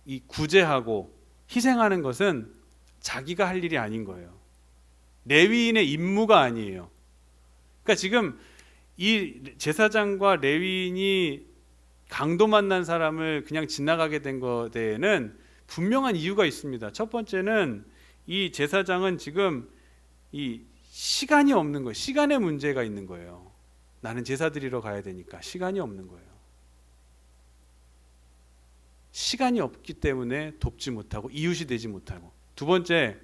이 구제하고 희생하는 것은 자기가 할 일이 아닌 거예요. 레위인의 임무가 아니에요. 그러니까 지금 이 제사장과 레위인이 강도 만난 사람을 그냥 지나가게 된 것에는 분명한 이유가 있습니다. 첫 번째는 이 제사장은 지금 이 시간이 없는 거예요. 시간의 문제가 있는 거예요. 나는 제사 드리러 가야 되니까 시간이 없는 거예요. 시간이 없기 때문에 돕지 못하고 이웃이 되지 못하고. 두 번째,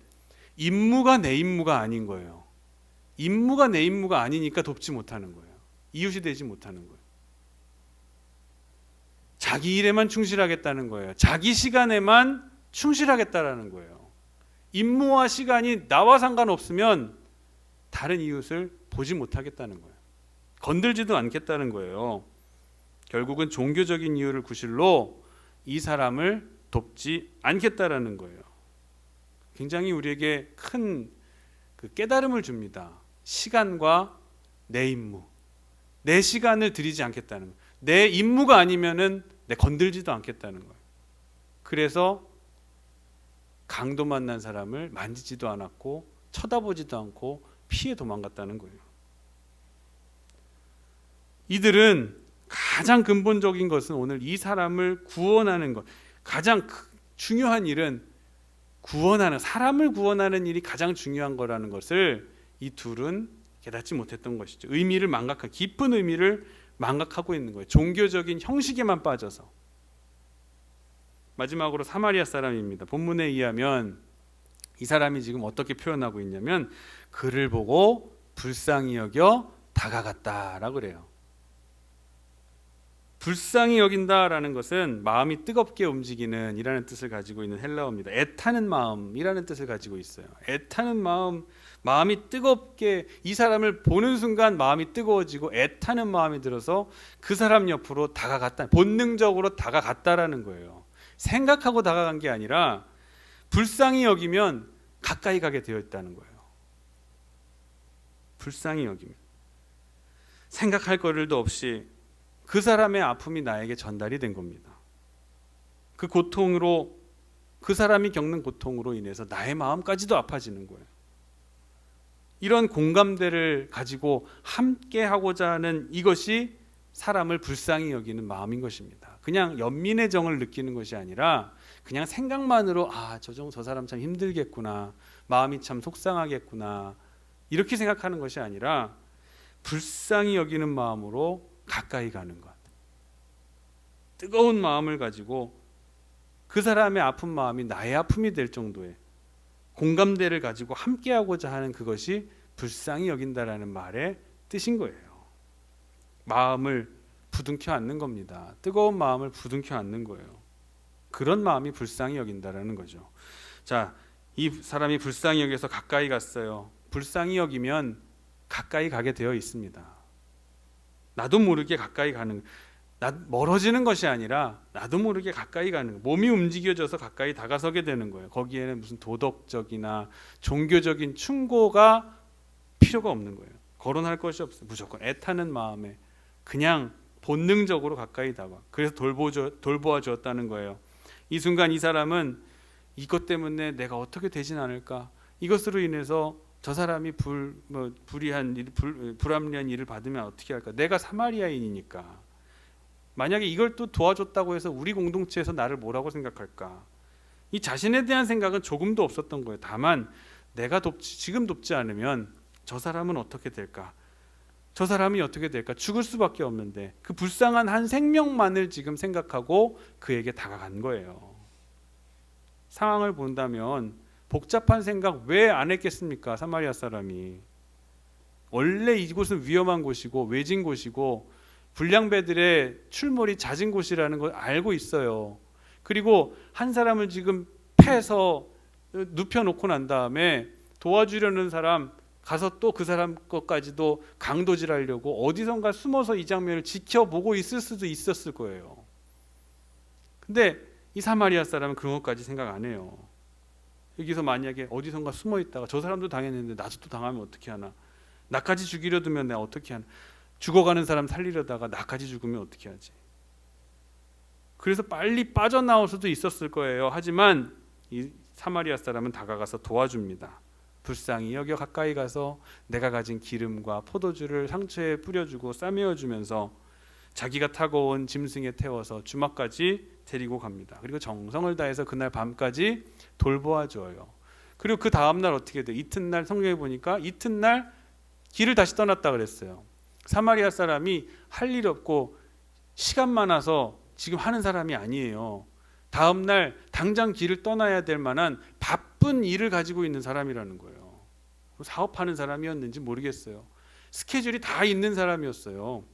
임무가 내 임무가 아닌 거예요. 임무가 내 임무가 아니니까 돕지 못하는 거예요. 이웃이 되지 못하는 거예요. 자기 일에만 충실하겠다는 거예요. 자기 시간에만 충실하겠다라는 거예요. 임무와 시간이 나와 상관없으면 다른 이웃을 보지 못하겠다는 거예요. 건들지도 않겠다는 거예요. 결국은 종교적인 이유를 구실로 이 사람을 돕지 않겠다라는 거예요. 굉장히 우리에게 큰 그 깨달음을 줍니다. 시간과 내 임무, 내 시간을 드리지 않겠다는 거예요. 내 임무가 아니면은 내 건들지도 않겠다는 거예요. 그래서 강도 만난 사람을 만지지도 않았고 쳐다보지도 않고 피해 도망갔다는 거예요. 이들은 가장 근본적인 것은 오늘 이 사람을 구원하는 것, 가장 중요한 일은 구원하는, 사람을 구원하는 일이 가장 중요한 거라는 것을 이 둘은 깨닫지 못했던 것이죠. 의미를 깊은 의미를 망각하고 있는 거예요. 종교적인 형식에만 빠져서. 마지막으로 사마리아 사람입니다. 본문에 의하면 이 사람이 지금 어떻게 표현하고 있냐면 그를 보고 불쌍히 여겨 다가갔다라고 그래요. 불쌍히 여긴다라는 것은 마음이 뜨겁게 움직이는 이라는 뜻을 가지고 있는 헬라어입니다. 애타는 마음이라는 뜻을 가지고 있어요. 애타는 마음, 마음이 뜨겁게, 이 사람을 보는 순간 마음이 뜨거워지고 애타는 마음이 들어서 그 사람 옆으로 다가갔다, 본능적으로 다가갔다라는 거예요. 생각하고 다가간 게 아니라 불쌍히 여기면 가까이 가게 되어 있다는 거예요. 불쌍히 여기면 생각할 거리도 없이 그 사람의 아픔이 나에게 전달이 된 겁니다. 그 고통으로 그 사람이 겪는 고통으로 인해서 나의 마음까지도 아파지는 거예요. 이런 공감대를 가지고 함께 하고자 하는 이것이 사람을 불쌍히 여기는 마음인 것입니다. 그냥 연민의 정을 느끼는 것이 아니라 그냥 생각만으로 저 사람 참 힘들겠구나, 마음이 참 속상하겠구나, 이렇게 생각하는 것이 아니라 불쌍히 여기는 마음으로 가까이 가는 것, 뜨거운 마음을 가지고 그 사람의 아픈 마음이 나의 아픔이 될 정도의 공감대를 가지고 함께하고자 하는 그것이 불쌍히 여긴다라는 말의 뜻인 거예요. 마음을 부둥켜 안는 겁니다. 뜨거운 마음을 부둥켜 안는 거예요. 그런 마음이 불쌍히 여긴다라는 거죠. 자, 이 사람이 불쌍히 여겨서 가까이 갔어요. 불쌍히 여기면 가까이 가게 되어 있습니다. 나도 모르게 가까이 가는, 멀어지는 것이 아니라 나도 모르게 가까이 가는, 몸이 움직여져서 가까이 다가서게 되는 거예요. 거기에는 무슨 도덕적이나 종교적인 충고가 필요가 없는 거예요. 거론할 것이 없어요. 무조건 애타는 마음에 그냥 본능적으로 가까이 다가. 그래서 돌보아 주었다는 거예요. 이 순간 이 사람은 이것 때문에 내가 어떻게 되진 않을까, 이것으로 인해서 저 사람이 불합리한 일을 받으면 어떻게 할까, 내가 사마리아인이니까 만약에 이걸 또 도와줬다고 해서 우리 공동체에서 나를 뭐라고 생각할까, 이 자신에 대한 생각은 조금도 없었던 거예요. 다만 내가 지금 돕지 않으면 저 사람은 어떻게 될까, 저 사람이 어떻게 될까, 죽을 수밖에 없는데 그 불쌍한 한 생명만을 지금 생각하고 그에게 다가간 거예요. 상황을 본다면 복잡한 생각 왜 안 했겠습니까? 사마리아 사람이. 원래 이곳은 위험한 곳이고 외진 곳이고 불량배들의 출몰이 잦은 곳이라는 걸 알고 있어요. 그리고 한 사람을 지금 패서 눕혀놓고 난 다음에 도와주려는 사람 가서 또 그 사람 것까지도 강도질하려고 어디선가 숨어서 이 장면을 지켜보고 있을 수도 있었을 거예요. 근데 이 사마리아 사람은 그런 것까지 생각 안 해요. 여기서 만약에 어디선가 숨어 있다가 저 사람도 당했는데 나도 또 당하면 어떻게 하나, 나까지 죽이려 두면 내가 어떻게 하나, 죽어가는 사람 살리려다가 나까지 죽으면 어떻게 하지. 그래서 빨리 빠져나올 수도 있었을 거예요. 하지만 이 사마리아 사람은 다가가서 도와줍니다. 불쌍히 여겨 가까이 가서 내가 가진 기름과 포도주를 상처에 뿌려주고 싸매어주면서 자기가 타고 온 짐승에 태워서 주막까지 데리고 갑니다. 그리고 정성을 다해서 그날 밤까지 돌보아 줘요. 그리고 그 다음날 어떻게 돼? 이튿날 성경에 보니까 이튿날 길을 다시 떠났다 그랬어요. 사마리아 사람이 할 일 없고 시간 많아서 지금 하는 사람이 아니에요. 다음날 당장 길을 떠나야 될 만한 바쁜 일을 가지고 있는 사람이라는 거예요. 사업하는 사람이었는지 모르겠어요. 스케줄이 다 있는 사람이었어요.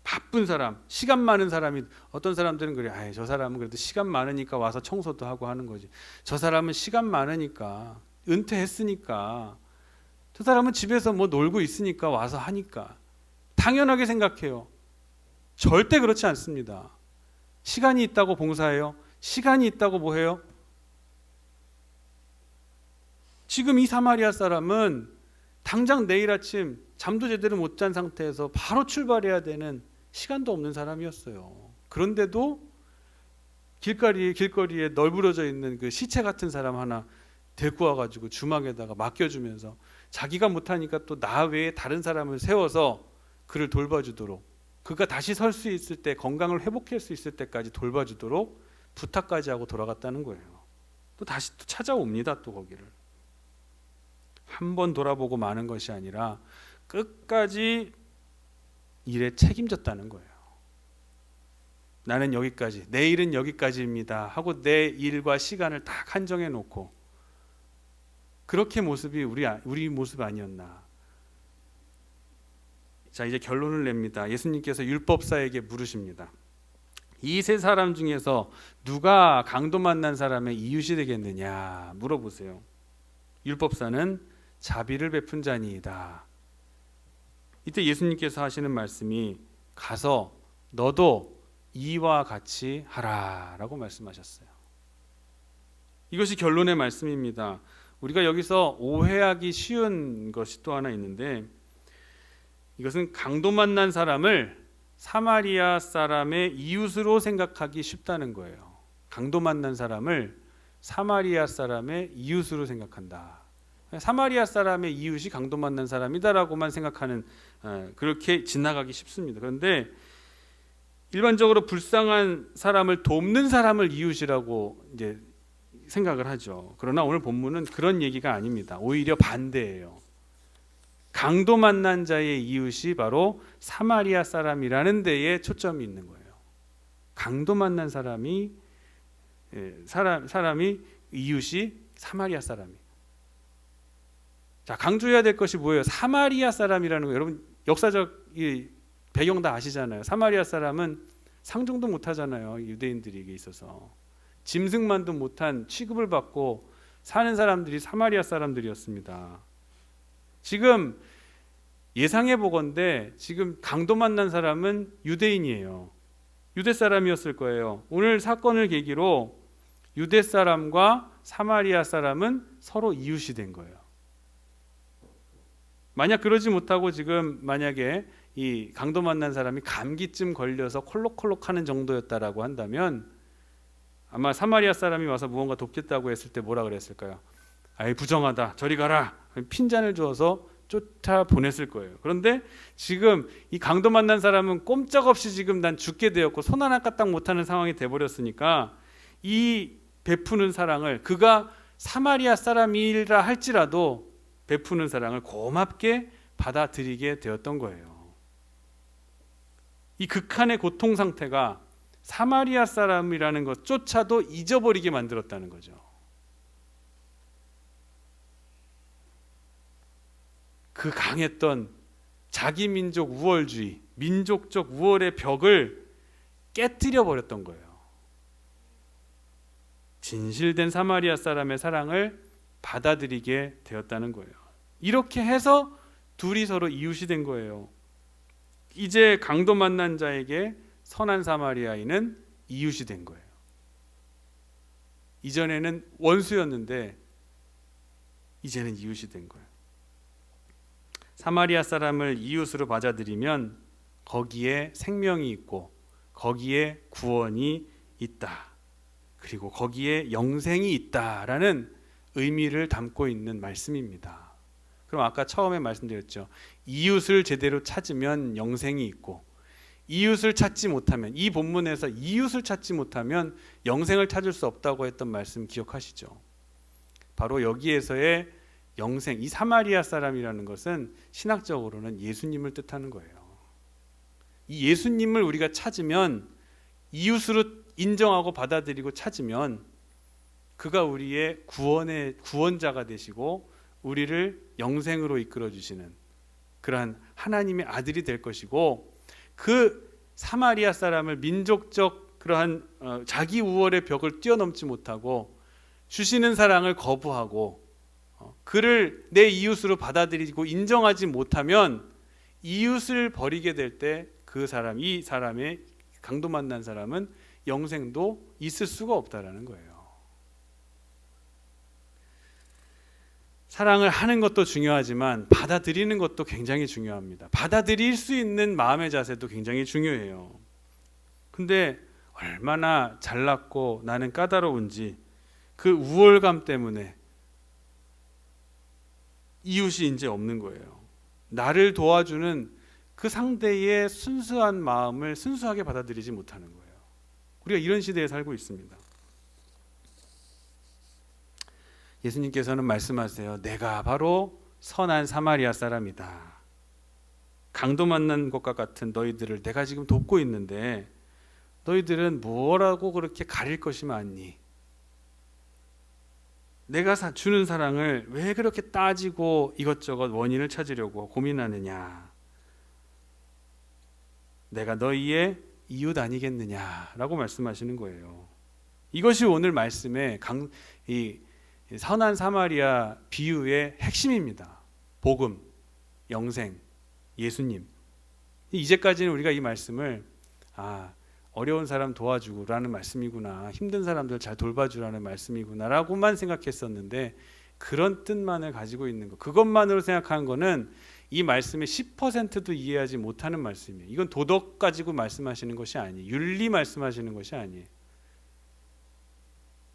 바쁜 사람, 시간 많은 사람이, 어떤 사람들은 그래, 저 사람은 그래도 시간 많으니까 와서 청소도 하고 하는 거지. 저 사람은 시간 많으니까, 은퇴했으니까, 저 사람은 집에서 뭐 놀고 있으니까 와서 하니까. 당연하게 생각해요. 절대 그렇지 않습니다. 시간이 있다고 봉사해요? 시간이 있다고 뭐 해요? 지금 이 사마리아 사람은 당장 내일 아침 잠도 제대로 못 잔 상태에서 바로 출발해야 되는 시간도 없는 사람이었어요. 그런데도 길거리에 널브러져 있는 그 시체 같은 사람 하나 데리고 와가지고 주막에다가 맡겨주면서 자기가 못하니까 또 나 외에 다른 사람을 세워서 그를 돌봐주도록, 그가 다시 설 수 있을 때, 건강을 회복할 수 있을 때까지 돌봐주도록 부탁까지 하고 돌아갔다는 거예요. 또 다시 또 찾아옵니다. 또 거기를 한 번 돌아보고 마는 것이 아니라 끝까지 일에 책임졌다는 거예요. 나는 여기까지, 내일은 여기까지입니다 하고 내 일과 시간을 딱 한정해 놓고, 그렇게 모습이 우리 모습 아니었나. 자, 이제 결론을 냅니다. 예수님께서 율법사에게 물으십니다. 이 세 사람 중에서 누가 강도 만난 사람의 이웃이 되겠느냐 물어보세요. 율법사는 자비를 베푼 자니이다. 이때 예수님께서 하시는 말씀이 가서 너도 이와 같이 하라라고 말씀하셨어요. 이것이 결론의 말씀입니다. 우리가 여기서 오해하기 쉬운 것이 또 하나 있는데, 이것은 강도 만난 사람을 사마리아 사람의 이웃으로 생각하기 쉽다는 거예요. 강도 만난 사람을 사마리아 사람의 이웃으로 생각한다. 사마리아 사람의 이웃이 강도 만난 사람이다라고만 생각하는, 그렇게 지나가기 쉽습니다. 그런데 일반적으로 불쌍한 사람을 돕는 사람을 이웃이라고 이제 생각을 하죠. 그러나 오늘 본문은 그런 얘기가 아닙니다. 오히려 반대예요. 강도 만난 자의 이웃이 바로 사마리아 사람이라는 데에 초점이 있는 거예요. 강도 만난 사람이 이웃이 사마리아 사람이. 자, 강조해야 될 것이 뭐예요? 사마리아 사람이라는 거. 여러분 역사적 이 배경 다 아시잖아요. 사마리아 사람은 상종도 못 하잖아요. 유대인들에게 있어서. 짐승만도 못한 취급을 받고 사는 사람들이 사마리아 사람들이었습니다. 지금 예상해 보건대 지금 강도 만난 사람은 유대인이에요. 유대 사람이었을 거예요. 오늘 사건을 계기로 유대 사람과 사마리아 사람은 서로 이웃이 된 거예요. 만약 그러지 못하고 지금 만약에 이 강도 만난 사람이 감기쯤 걸려서 콜록콜록 하는 정도였다라고 한다면 아마 사마리아 사람이 와서 무언가 돕겠다고 했을 때 뭐라 그랬을까요? 아이 부정하다, 저리 가라, 핀잔을 주어서 쫓아 보냈을 거예요. 그런데 지금 이 강도 만난 사람은 꼼짝없이 지금 난 죽게 되었고 손 하나 까딱 못하는 상황이 돼버렸으니까 이 베푸는 사랑을, 그가 사마리아 사람이라 할지라도 베푸는 사랑을 고맙게 받아들이게 되었던 거예요. 이 극한의 고통 상태가 사마리아 사람이라는 것조차도 잊어버리게 만들었다는 거죠. 그 강했던 자기 민족 우월주의, 민족적 우월의 벽을 깨뜨려 버렸던 거예요. 진실된 사마리아 사람의 사랑을 받아들이게 되었다는 거예요. 이렇게 해서 둘이 서로 이웃이 된 거예요. 이제 강도 만난 자에게 선한 사마리아인은 이웃이 된 거예요. 이전에는 원수였는데 이제는 이웃이 된 거예요. 사마리아 사람을 이웃으로 받아들이면 거기에 생명이 있고 거기에 구원이 있다. 그리고 거기에 영생이 있다라는 의미를 담고 있는 말씀입니다. 그럼 아까 처음에 말씀드렸죠. 이웃을 제대로 찾으면 영생이 있고 이웃을 찾지 못하면, 이 본문에서 이웃을 찾지 못하면 영생을 찾을 수 없다고 했던 말씀 기억하시죠? 바로 여기에서의 영생, 이 사마리아 사람이라는 것은 신학적으로는 예수님을 뜻하는 거예요. 이 예수님을 우리가 찾으면, 이웃으로 인정하고 받아들이고 찾으면 그가 우리의 구원자가 되시고 우리를 영생으로 이끌어 주시는 그러한 하나님의 아들이 될 것이고, 그 사마리아 사람을 민족적 그러한 자기 우월의 벽을 뛰어넘지 못하고 주시는 사랑을 거부하고 그를 내 이웃으로 받아들이고 인정하지 못하면 이웃을 버리게 될 때 그 사람, 이 사람의 강도 만난 사람은 영생도 있을 수가 없다라는 거예요. 사랑을 하는 것도 중요하지만 받아들이는 것도 굉장히 중요합니다. 받아들일 수 있는 마음의 자세도 굉장히 중요해요. 근데 얼마나 잘났고 나는 까다로운지 그 우월감 때문에 이웃이 이제 없는 거예요. 나를 도와주는 그 상대의 순수한 마음을 순수하게 받아들이지 못하는 거예요. 우리가 이런 시대에 살고 있습니다. 예수님께서는 말씀하세요. 내가 바로 선한 사마리아 사람이다. 강도 만난 것과 같은 너희들을 내가 지금 돕고 있는데 너희들은 뭐라고 그렇게 가릴 것이 많니? 내가 주는 사랑을 왜 그렇게 따지고 이것저것 원인을 찾으려고 고민하느냐? 내가 너희의 이웃 아니겠느냐라고 말씀하시는 거예요. 이것이 오늘 말씀의 이 선한 사마리아 비유의 핵심입니다. 복음, 영생, 예수님. 이제까지는 우리가 이 말씀을 어려운 사람 도와주라는 말씀이구나, 힘든 사람들 잘 돌봐주라는 말씀이구나라고만 생각했었는데 그런 뜻만을 가지고 있는 것, 그것만으로 생각하는 거는 이 말씀의 10%도 이해하지 못하는 말씀이에요. 이건 도덕 가지고 말씀하시는 것이 아니에요. 윤리 말씀하시는 것이 아니에요.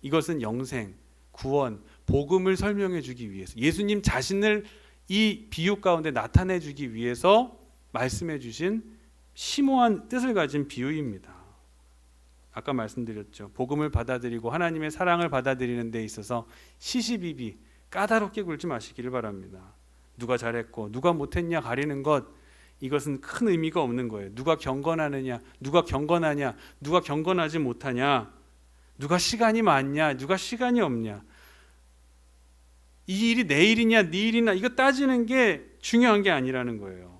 이것은 영생, 구원, 복음을 설명해 주기 위해서, 예수님 자신을 이 비유 가운데 나타내 주기 위해서 말씀해 주신 심오한 뜻을 가진 비유입니다. 아까 말씀드렸죠. 복음을 받아들이고 하나님의 사랑을 받아들이는 데 있어서 시시비비 까다롭게 굴지 마시기를 바랍니다. 누가 잘했고 누가 못했냐 가리는 것, 이것은 큰 의미가 없는 거예요. 누가 경건하느냐, 누가 경건하냐, 누가 경건하지 못하냐, 누가 시간이 많냐, 누가 시간이 없냐, 이 일이 내 일이냐 네 일이냐, 이거 따지는 게 중요한 게 아니라는 거예요.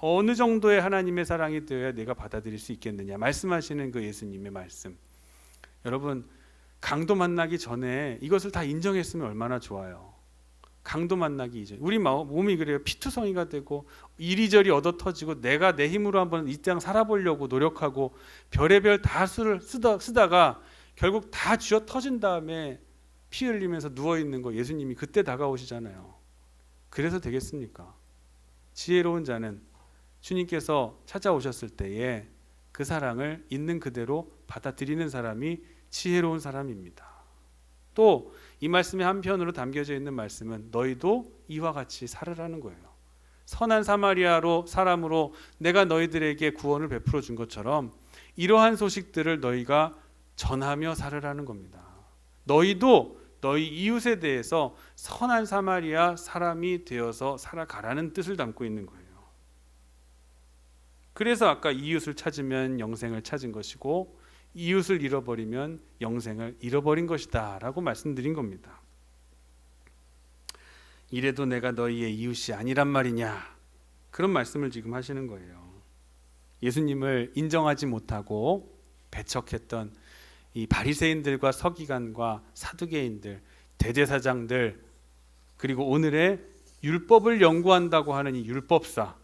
어느 정도의 하나님의 사랑이 되어야 내가 받아들일 수 있겠느냐, 말씀하시는 그 예수님의 말씀. 여러분, 강도 만나기 전에 이것을 다 인정했으면 얼마나 좋아요. 강도 만나기 이전, 우리 몸이 그래요. 피투성이가 되고 이리저리 얻어 터지고 내가 내 힘으로 한번 이 땅 살아보려고 노력하고 별의별 다 수를 쓰다가 결국 다 쥐어 터진 다음에 피 흘리면서 누워있는 거, 예수님이 그때 다가오시잖아요. 그래서 되겠습니까? 지혜로운 자는 주님께서 찾아오셨을 때에 그 사랑을 있는 그대로 받아들이는 사람이 지혜로운 사람입니다. 또 이 말씀의 한편으로 담겨져 있는 말씀은 너희도 이와 같이 살으라는 거예요. 선한 사마리아로 사람으로 내가 너희들에게 구원을 베풀어 준 것처럼 이러한 소식들을 너희가 전하며 살으라는 겁니다. 너희도 너희 이웃에 대해서 선한 사마리아 사람이 되어서 살아가라는 뜻을 담고 있는 거예요. 그래서 아까 이웃을 찾으면 영생을 찾은 것이고 이웃을 잃어버리면 영생을 잃어버린 것이다 라고 말씀드린 겁니다. 이래도 내가 너희의 이웃이 아니란 말이냐, 그런 말씀을 지금 하시는 거예요. 예수님을 인정하지 못하고 배척했던 이 바리새인들과 서기관과 사두개인들, 대제사장들, 그리고 오늘의 율법을 연구한다고 하는 이 율법사,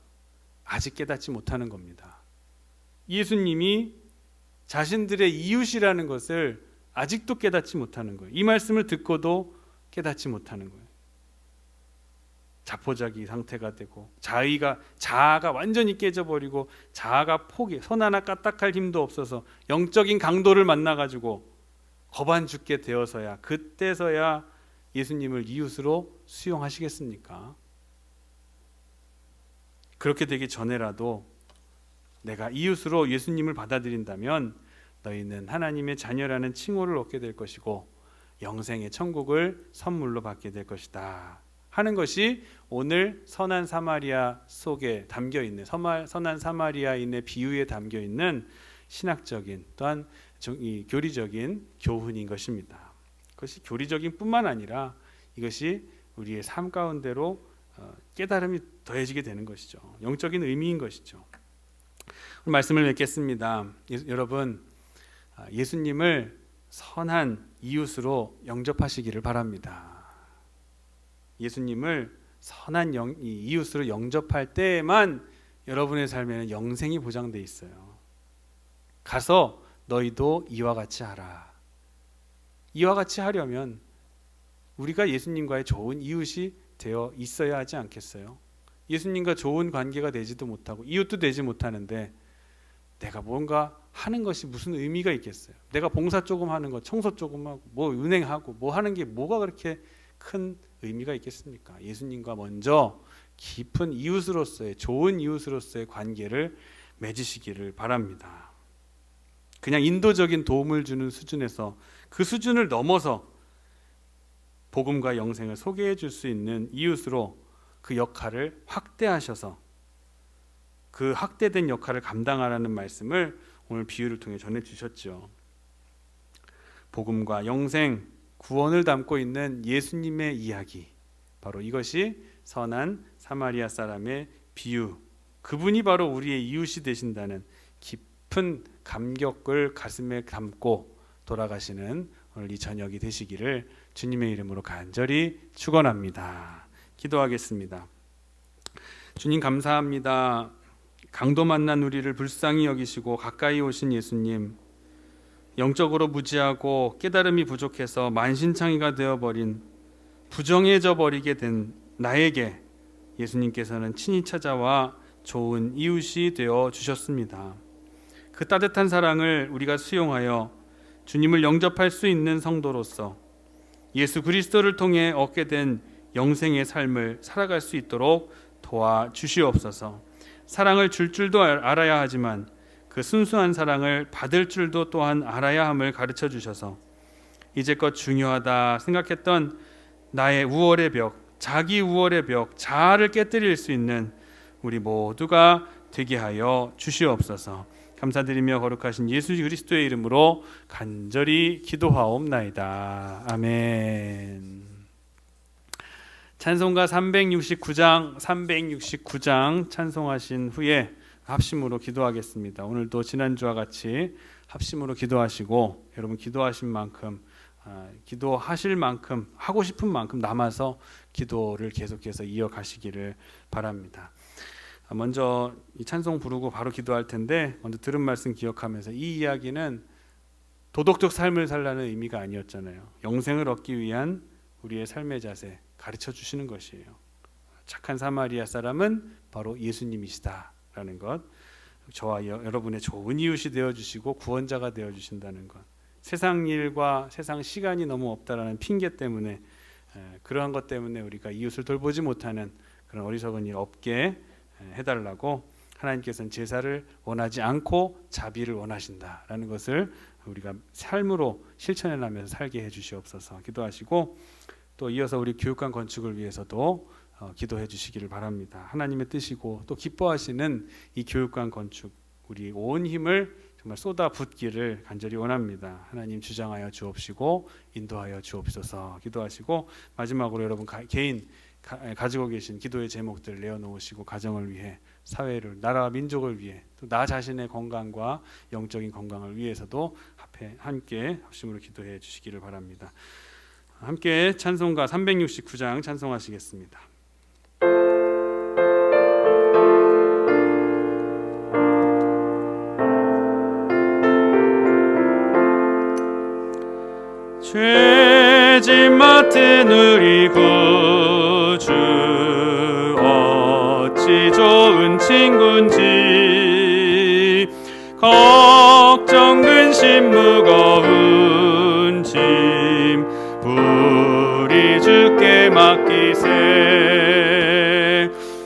아직 깨닫지 못하는 겁니다. 예수님이 자신들의 이웃이라는 것을 아직도 깨닫지 못하는 거예요. 이 말씀을 듣고도 깨닫지 못하는 거예요. 자포자기 상태가 되고 자아가 완전히 깨져버리고 자아가 포기, 손 하나 까딱할 힘도 없어서 영적인 강도를 만나가지고 겁안 죽게 되어서야, 그때서야 예수님을 이웃으로 수용하시겠습니까? 그렇게 되기 전에라도 내가 이웃으로 예수님을 받아들인다면 너희는 하나님의 자녀라는 칭호를 얻게 될 것이고 영생의 천국을 선물로 받게 될 것이다 하는 것이 오늘 선한 사마리아 속에 담겨 있는, 선한 사마리아인의 비유에 담겨 있는 신학적인 또한 이 교리적인 교훈인 것입니다. 그것이 교리적인 뿐만 아니라 이것이 우리의 삶 가운데로 깨달음이 더해지게 되는 것이죠. 영적인 의미인 것이죠. 말씀을 맺겠습니다. 여러분, 예수님을 선한 이웃으로 영접하시기를 바랍니다. 예수님을 선한 이웃으로 영접할 때에만 여러분의 삶에는 영생이 보장돼 있어요. 가서 너희도 이와 같이 하라. 이와 같이 하려면 우리가 예수님과의 좋은 이웃이 되어 있어야 하지 않겠어요? 예수님과 좋은 관계가 되지도 못하고 이웃도 되지 못하는데 내가 뭔가 하는 것이 무슨 의미가 있겠어요? 내가 봉사 조금 하는 것, 청소 조금 하고 뭐 은행하고 뭐 하는 게 뭐가 그렇게 큰 의미가 있겠습니까? 예수님과 먼저 깊은 이웃으로서의, 좋은 이웃으로서의 관계를 맺으시기를 바랍니다. 그냥 인도적인 도움을 주는 수준에서 그 수준을 넘어서 복음과 영생을 소개해 줄 수 있는 이웃으로 그 역할을 확대하셔서 그 확대된 역할을 감당하라는 말씀을 오늘 비유를 통해 전해주셨죠. 복음과 영생, 구원을 담고 있는 예수님의 이야기, 바로 이것이 선한 사마리아 사람의 비유, 그분이 바로 우리의 이웃이 되신다는 깊은 감격을 가슴에 담고 돌아가시는 오늘 이 저녁이 되시기를 주님의 이름으로 간절히 축원합니다. 기도하겠습니다. 주님 감사합니다. 강도 만난 우리를 불쌍히 여기시고 가까이 오신 예수님, 영적으로 무지하고 깨달음이 부족해서 만신창이가 되어버린, 부정해져 버리게 된 나에게 예수님께서는 친히 찾아와 좋은 이웃이 되어 주셨습니다. 그 따뜻한 사랑을 우리가 수용하여 주님을 영접할 수 있는 성도로서 예수 그리스도를 통해 얻게 된 영생의 삶을 살아갈 수 있도록 도와주시옵소서. 사랑을 줄 줄도 알아야 하지만 그 순수한 사랑을 받을 줄도 또한 알아야 함을 가르쳐 주셔서 이제껏 중요하다 생각했던 나의 우월의 벽, 자기 우월의 벽, 자아를 깨뜨릴 수 있는 우리 모두가 되게 하여 주시옵소서. 감사드리며 거룩하신 예수 그리스도의 이름으로 간절히 기도하옵나이다. 아멘. 찬송가 369장 찬송하신 후에 합심으로 기도하겠습니다. 오늘도 지난주와 같이 합심으로 기도하시고 여러분 기도하신 만큼 기도하실 만큼 하고 싶은 만큼 남아서 기도를 계속해서 이어가시기를 바랍니다. 먼저 이 찬송 부르고 바로 기도할 텐데 먼저 들은 말씀 기억하면서 이 이야기는 도덕적 삶을 살라는 의미가 아니었잖아요. 영생을 얻기 위한 우리의 삶의 자세 가르쳐 주시는 것이에요. 착한 사마리아 사람은 바로 예수님이시다라는 것, 저와 여러분의 좋은 이웃이 되어주시고 구원자가 되어주신다는 것, 세상 일과 세상 시간이 너무 없다라는 핑계 때문에 그러한 것 때문에 우리가 이웃을 돌보지 못하는 그런 어리석은 일 없게 해달라고 하나님께서는 제사를 원하지 않고 자비를 원하신다라는 것을 우리가 삶으로 실천해나면서 살게 해주시옵소서 기도하시고 또 이어서 우리 교육관 건축을 위해서도 기도해 주시기를 바랍니다. 하나님의 뜻이고 또 기뻐하시는 이 교육관 건축 우리 온 힘을 정말 쏟아붓기를 간절히 원합니다. 하나님 주장하여 주옵시고 인도하여 주옵소서 기도하시고 마지막으로 여러분 개인 가지고 계신 기도의 제목들 내어놓으시고 가정을 위해 사회를 나라와 민족을 위해 또 나 자신의 건강과 영적인 건강을 위해서도 함께 합심으로 기도해 주시기를 바랍니다. 함께 찬송가 369장 찬송하시겠습니다. 죄짐 맡은 우리 구주 어찌 좋은 친구인지 걱정 근심 무거운 짐 우리 주께 맡기세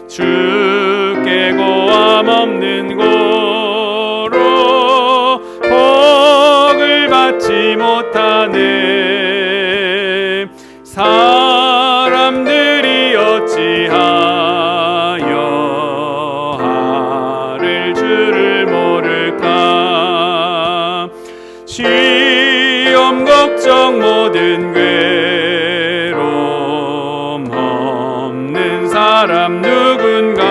주께 고함 없는 고로 복을 받지 못하네 사람들이 어찌하여 하를 줄을 모를까 시험 걱정 모든 괴로움 없는 사람 누군가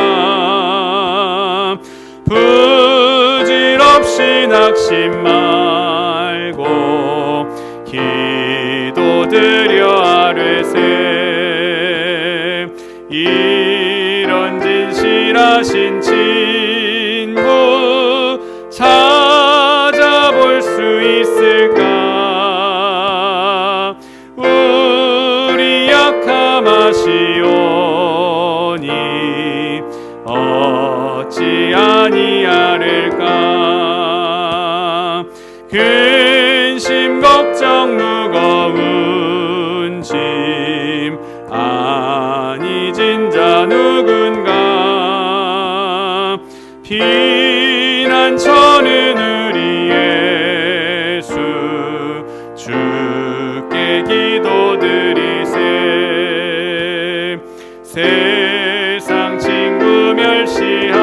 부질없이 낙심 말고 기도드려 아뢰세 이런 진실하신 친구 찾아볼 수 있을까 우리 약함 아시오니 어찌 아니하릴까 근심 걱정 무거운 짐 아니 진자 누군가 피난처는 우리 예수 주께 기도드리세 세상 친구 멸시하고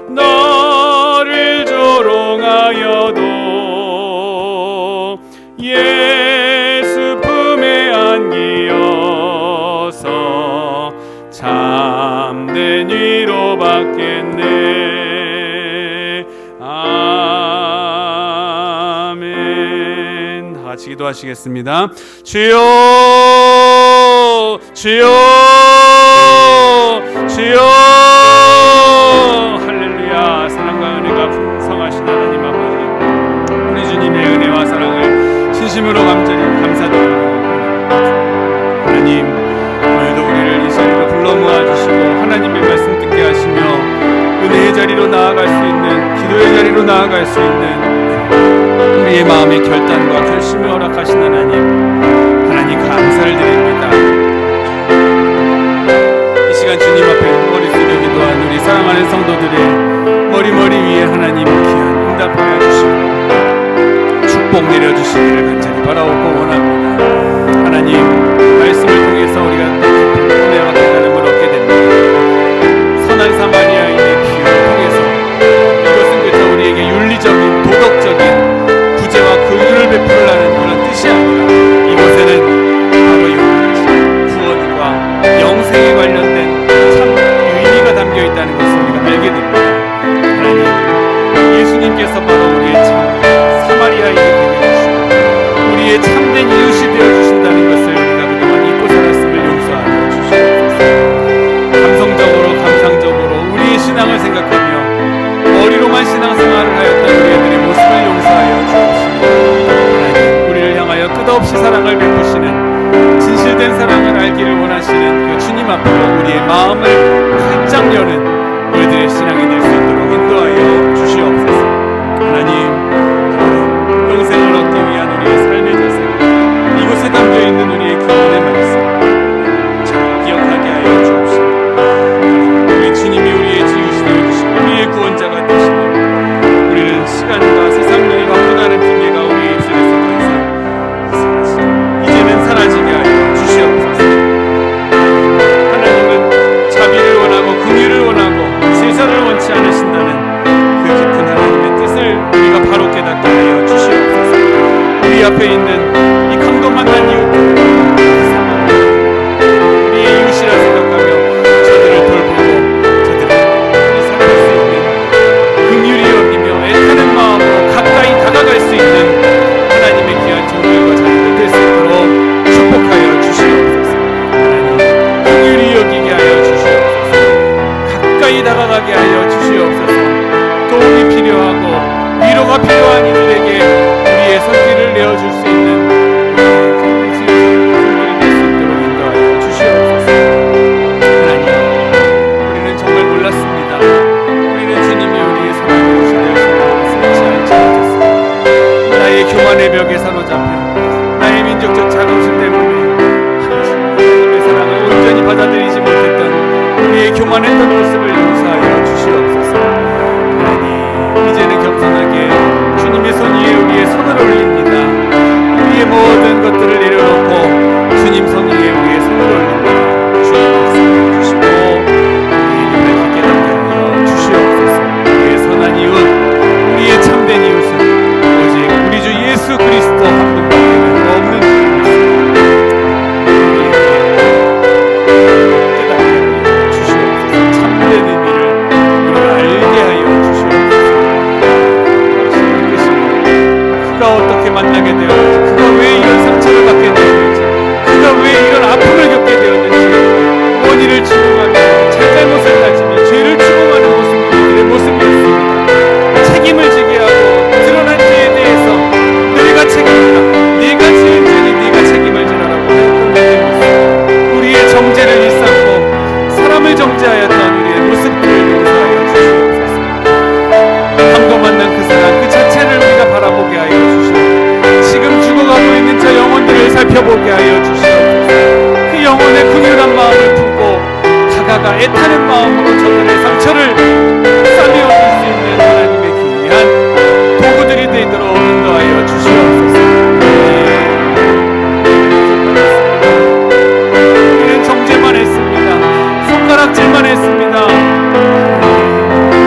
너를 조롱하여도 예수 품에 안기어서 참된 위로 받겠네 아멘. 다 같이 기도하시겠습니다. 주여 주여 주여 할렐루야. 사랑과 은혜가 풍성하신 하나님 아버지 우리 주님의 은혜와 사랑을 진심으로 감사드립니다. 하나님 오늘도 우리를 이 자리로 불러 모아주시고 하나님의 말씀 듣게 하시며 은혜의 자리로 나아갈 수 있는 기도의 자리로 나아갈 수 있는 우리의 마음의 결단과 결심을 허락하신 하나님 감사를 드립니다. 이 시간 주님 앞에 머리 숙여 기도한 우리 사랑하는 성도들의 머리 위에 하나님 귀한 응답하여 주시고 축복 내려주시기를 간절히 바라옵고 원합니다. 하나님 말씀을 통해서 우리가 은혜와 깨달음을 얻게 됩니다. 선한 사마리아인의 비유를 통해서 이것은 그저 우리에게 윤리적인 도덕적인 구제와 긍휼을 베풀라는 그런 뜻이 아니라 이곳에는 바로 구원과 영생에 관련된 참 의미가 담겨 있다는 것을 우리가 알게 됩니다. 하나님 예수님께서 바로 우리의 참 사마리아인이 되어주시고 우리의 참된 이웃이 되어주신다는 것을 우리가 그동안 잊고 살았음을 용서하여 주시옵소서. 감성적으로 감상적으로 우리의 신앙을 생각하며 머리로만 신앙생활을 하였던 우리들의 모습을 용서하여 주옵시고 하나님 우리를 향하여 끝없이 사랑을 베푸시는 진실된 사랑을 알기를 원하시는 그 주님 앞으로 우리의 마음을 활짝 여는 우리들의 신앙이 될 수 있도록 인도하여 주시옵소서. 하나님 영생을 얻기 위한 우리의 삶의 자세 이곳에 담겨있는 우리의 구원의 말씀 잘 기억하게 하여 주옵시고 우리 주님이 우리의 지으시 되어주시고 우리의 구원자가 되시고 우리는 시간과 세상 눈이 바쁘다는 핑계가 우리의 입술에서 더 이상 이제는 사라지게 하여 주시옵소서. 하나님은 자비를 원하고 긍휼을 원하고 제사를 원치 않으신다는 그 깊은 하나님의 뜻을 우리가 바로 깨닫게 하여 주시옵소서. 우리 앞에 있는 이 강도 만난 이웃들 우리의 이웃이라 생각하며 저들을 돌보고 저들을 살릴 수 있는 긍휼히 여기며 애타는 마음으로 가까이 다가갈 수 있는 하나님의 귀한 종들과 자녀들 될 수 있도록 축복하여 주시옵소서. 하나님 긍휼히 여기게 하여 주시옵소서. 가까이 다가가게 하여 주시옵소서. 도움이 필요하고 위로가 필요한 이들에게 우리의 손길을 내어줄 수 있는 손길이 될 수 있도록 인도하여 주시옵소서. 하나님 우리는 정말 몰랐습니다. 우리는 주님이 우리의 사랑의 옷이 되어서 쓰지 않지 못했습니다. 나의 교만의 벽에 사로잡혀 나의 민족적 자긍심 때문에 하나님의 사랑을 온전히 받아들이지 못했던 우리의 교만했던 모습을 용서하여 주시옵소서. 하나님 이제는 겸손하게 주님의 손 위에 우리의 손을 올립니다. 우리의 모든 것들을 내려놓고 주님 손 위에 우리의 손을 올립니다. 주님 말씀해 주시고 우리에게 밝게 깨닫게 하여 주시옵소서. 우리의 선한 이웃 우리의 참된 이웃은 오직 우리 주 예수 그리스도 한 분밖에는 없는 분이십니다. 우리에게 깨닫게 하여 주시옵소서. 참된 의미를 우리가 알게 하여 주시옵소서. 그가 어떻게 만나게 되었는지, 그가 왜 이런 상처를 받게 되었는지, 그가 왜 이런 아픔을 겪게 되었는지 원인을 추궁하며 잘잘못을 따지며 죄를 추궁하는 모습이 우리들의 모습이었습니다. 책임을 지게 하고 드러난 죄에 대해서 너희가 책임지라, 네가 지은 죄는 네가 책임을 지라라고 했던 우리의 모습, 우리의 정죄를 일삼고 사람을 정죄하였던 우리의 모습들을 용서하여 주시옵소서. 함도 만난 그 사람 그 자체를 우리가 바라보게 하여 주시옵소서. 지금 죽어가고 있는 저 영혼들을 살펴보게 하여 주시옵소서. 그 영혼의 긍휼한 마음을 품고 다가가 애타는 마음으로 저들의 상처를 싸매어 줄 수 있는 하나님의 귀한 도구들이 되도록 인도하여 주시옵소서. 우리는 정죄만 했습니다. 손가락질만 했습니다.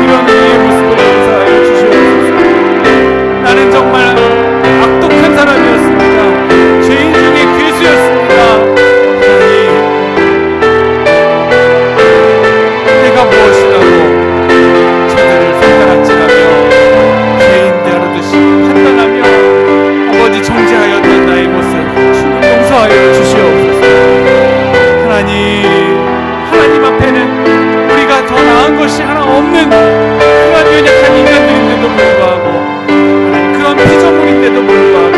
이런 우리의 모습을 용서하여 주시옵소서. 나는 정말 악독한 사람이었습니다. 죄인 중에 괴수였습니다. 하나님 내가 무엇이라고 저들을 손가락질하며 죄인 다루듯이 판단하며 아버지 정죄하였던 나의 모습 주님 용서하여 주시옵소서. 하나님 앞에는 우리가 더 나은 것이 하나 없는 그런 연약한 인간들인데도 불구하고 그런 피조물인데도 불구하고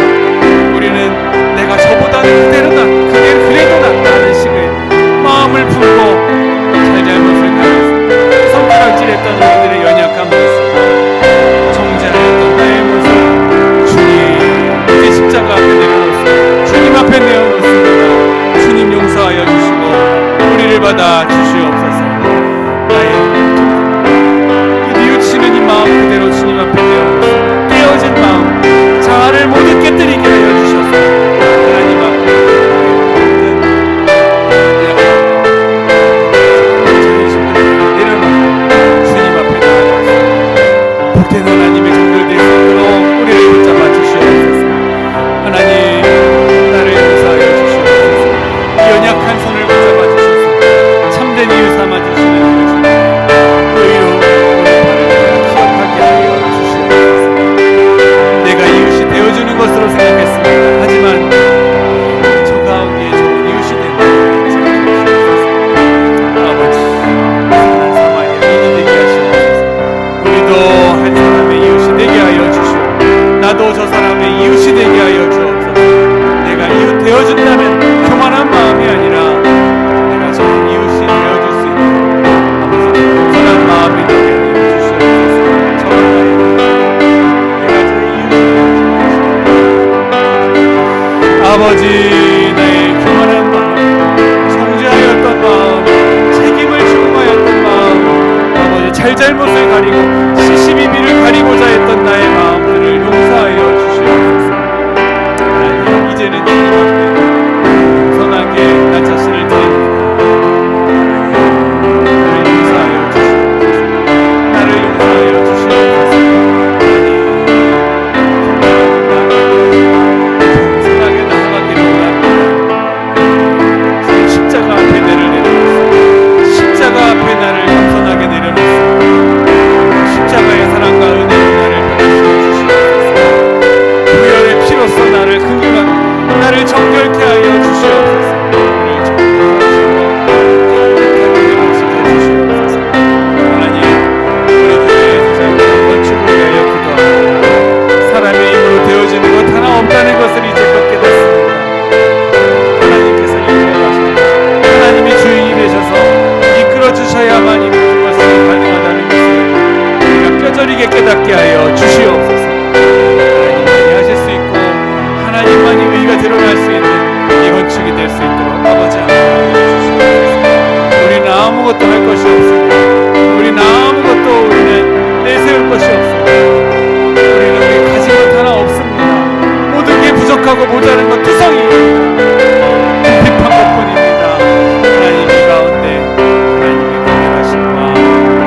우리는 내가 저보다는 그래도 낫다는 식의 마음을 품고 잘잘못을 가면서 손가락질했던 우리들의 연약한 모습, 정죄하였던 나의 모습 주님 아버지, 나의 교만한 마음, 정죄하였던 마음, 책임을 추궁하였던 마음, 아버지 잘잘못을 가리고 시시비비를 가리고자 했던 나의 마음들을 용서하여 주시옵소서. 하나님, 이제는 주님 앞에 선하게 나 자신을 드립니다. 나를 용서하여 주시옵소서. 나를 용서하여 주시옵소서. 선하게 나아가기를 원합니다. 십자가 앞에 나를 내려놓습니다. 십자가 앞에 나를 겸손하게 내려놓습니다. 십자가의 사랑과 은혜로 나를 변화시켜 주시옵소서. 부혈의 피로써 나를 긍휼하고 나를 정결케 하여 주시옵소서. 우리를 정결하시고 깨끗하게 회복시켜 주시옵소서. 하나님, 우리들의 세상과 건축을 위하여 기도합니다. 사람의 힘으로 되어지는 것 하나 없다는 것을 이제껏 깨닫습니다. 하나님께서 인도하십니다. 하나님이 주인이 되셔서 이끌어 주셔야만 이 모든 것이 가능하다는 것을 우리가 뼈저리게 깨닫게 하여 주시옵소서. 하나님만이 하실 수 있고 하나님만이 의가 드러날 수 있는 이 건축이 될 수 있도록 아버지 하나님 주시옵소서. 우리는 아무것도 할 것이 없습니다. 우리는 아무것도 내세울 것이 없습니다. 우리는 우리 가진 것 하나 없습니다. 모든 게 부족하고 모자른 것 투성이입니다. 비판 것뿐입니다. 하나님의 가운데 하나님의 공평하심과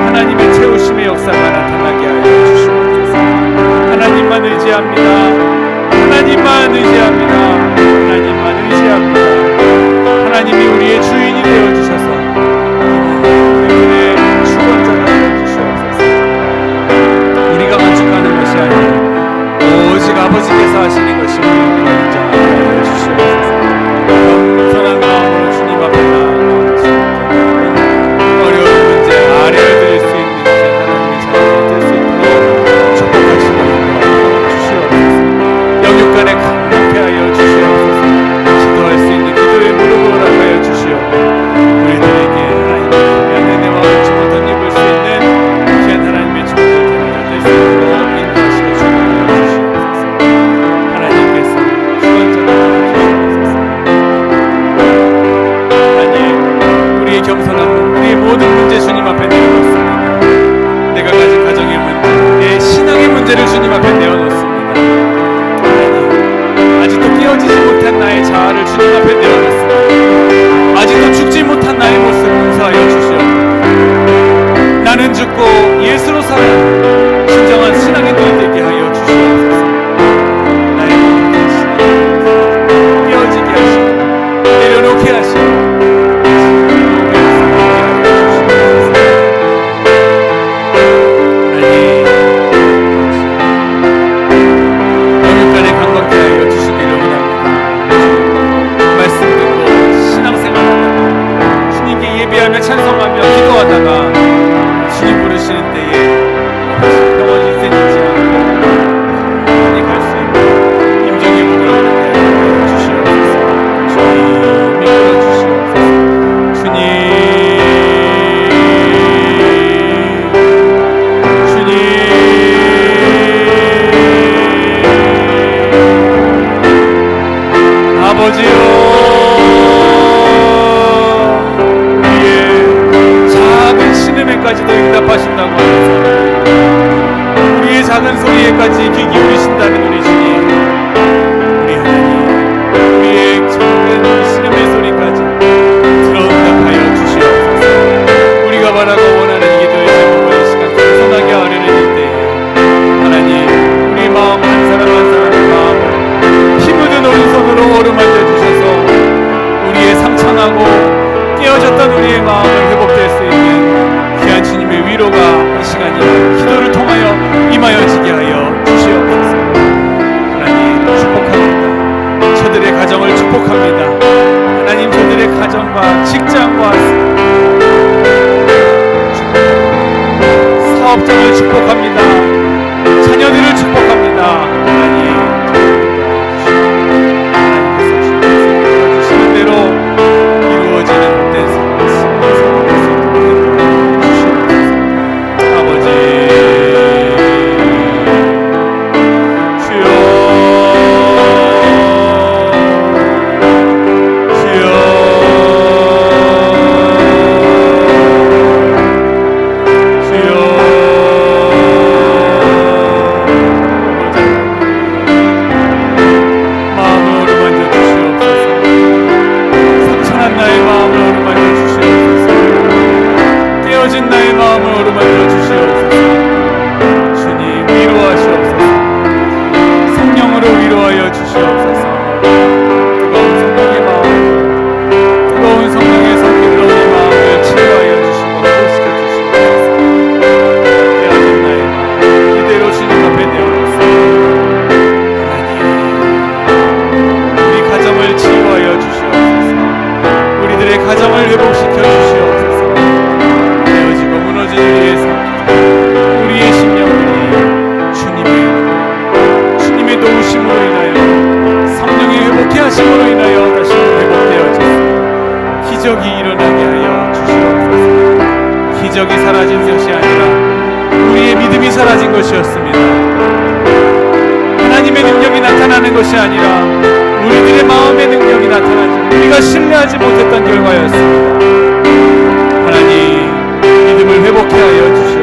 하나님의 채우심의 역사가 나타나게 하여 주시옵소서. 하나님만 의지합니다. 하나님만 의지합니다. 하나님만 의지합니다. 하나님이 우리의 주인이 되어주셔서 우리들의 주권자가 되어주시옵소서. 우리가 건축하는 것이 아니라 오직 아버지께서 하시는 것이 우리가 인정하게 하여 주시옵소서. 겸손한 마음으로 주님 앞에 나아가 어려운 문제 아뢰어 드릴 수 있는 하나님의 자녀가 될 수 있도록 축복하시고 인도하여 주시옵소서. 영육간에 강력케 하여 주시옵소서. 기도할 수 있는 기도의 무릎을 허락하여 주시옵소서. 우리들에게 하나님의 귀한 은혜와 은총을 덧입을 수 있는 귀한 하나님의 종들을 될 수 있도록 인도하시고 축복하여 주시옵소서. 하나님께서 주관자가 되어주시옵소서. 하나님, 우리의 겸손함은 우리의 모든 문제 주님 앞에 내어놓습니다. 내가 가진 가정의 문제, 내 신앙의 문제를 주님 앞에 내어놓습니다. 하나님, 아직도 깨어지지 못한 나의 자아를 주님 앞에 내어놓습니다. 아직도 죽지 못한 나의 모습을 용서하여 주시옵소서. 나는 죽고 예수로 살아야 진정한 신앙의 눈이 되게 하여 주시옵소서. 나의 모든 신앙을 깨어지게 하시고 내려놓게 하시고 찬송하며 기도하다가 주님 부르시는 때에 평온히 인생이지 않고 편히 갈 수 있는 임종의 목을 얻게 주시옵소서. 주님 이끌어 주시옵소서. 주님 아버지요, 신음에까지도 응답하신다고 하면서 우리의 작은 소리에까지 귀 기울이신다는 우리 주님, 우리 하나님, 우리의 작은 신음의 소리까지 들어 응답하여 주시옵소서. 우리가 바라고 원하는 기도의 제목을 이 시간 겸손하게 아뢰는 때에 하나님, 우리 마음 한 사람 한 사람의 마음을 피 묻은 오른손으로 어루만져 주셔서 우리의 상처나고 깨어졌던 우리의 마음을 회복될 수 있는 귀한 주님의 위로가 이 시간이 기도를 통하여 임하여지게 하여 주시옵소서. 하나님 축복합니다. 저들의 가정을 축복합니다. 하나님, 저들의 가정과 직장과 사업장을 축복합니다. 자녀들을 축복합니다. 하나님, 하나님께서 주시는 대로 이루어지는 복된 삶을 주여 사라진 것이 아니라 우리의 믿음이 사라진 것이었습니다. 하나님의 능력이 나타나는 것이 아니라 우리들의 마음의 능력이 나타나지 우리가 신뢰하지 못했던 결과였습니다. 하나님, 믿음을 회복해 하여 주시옵소서.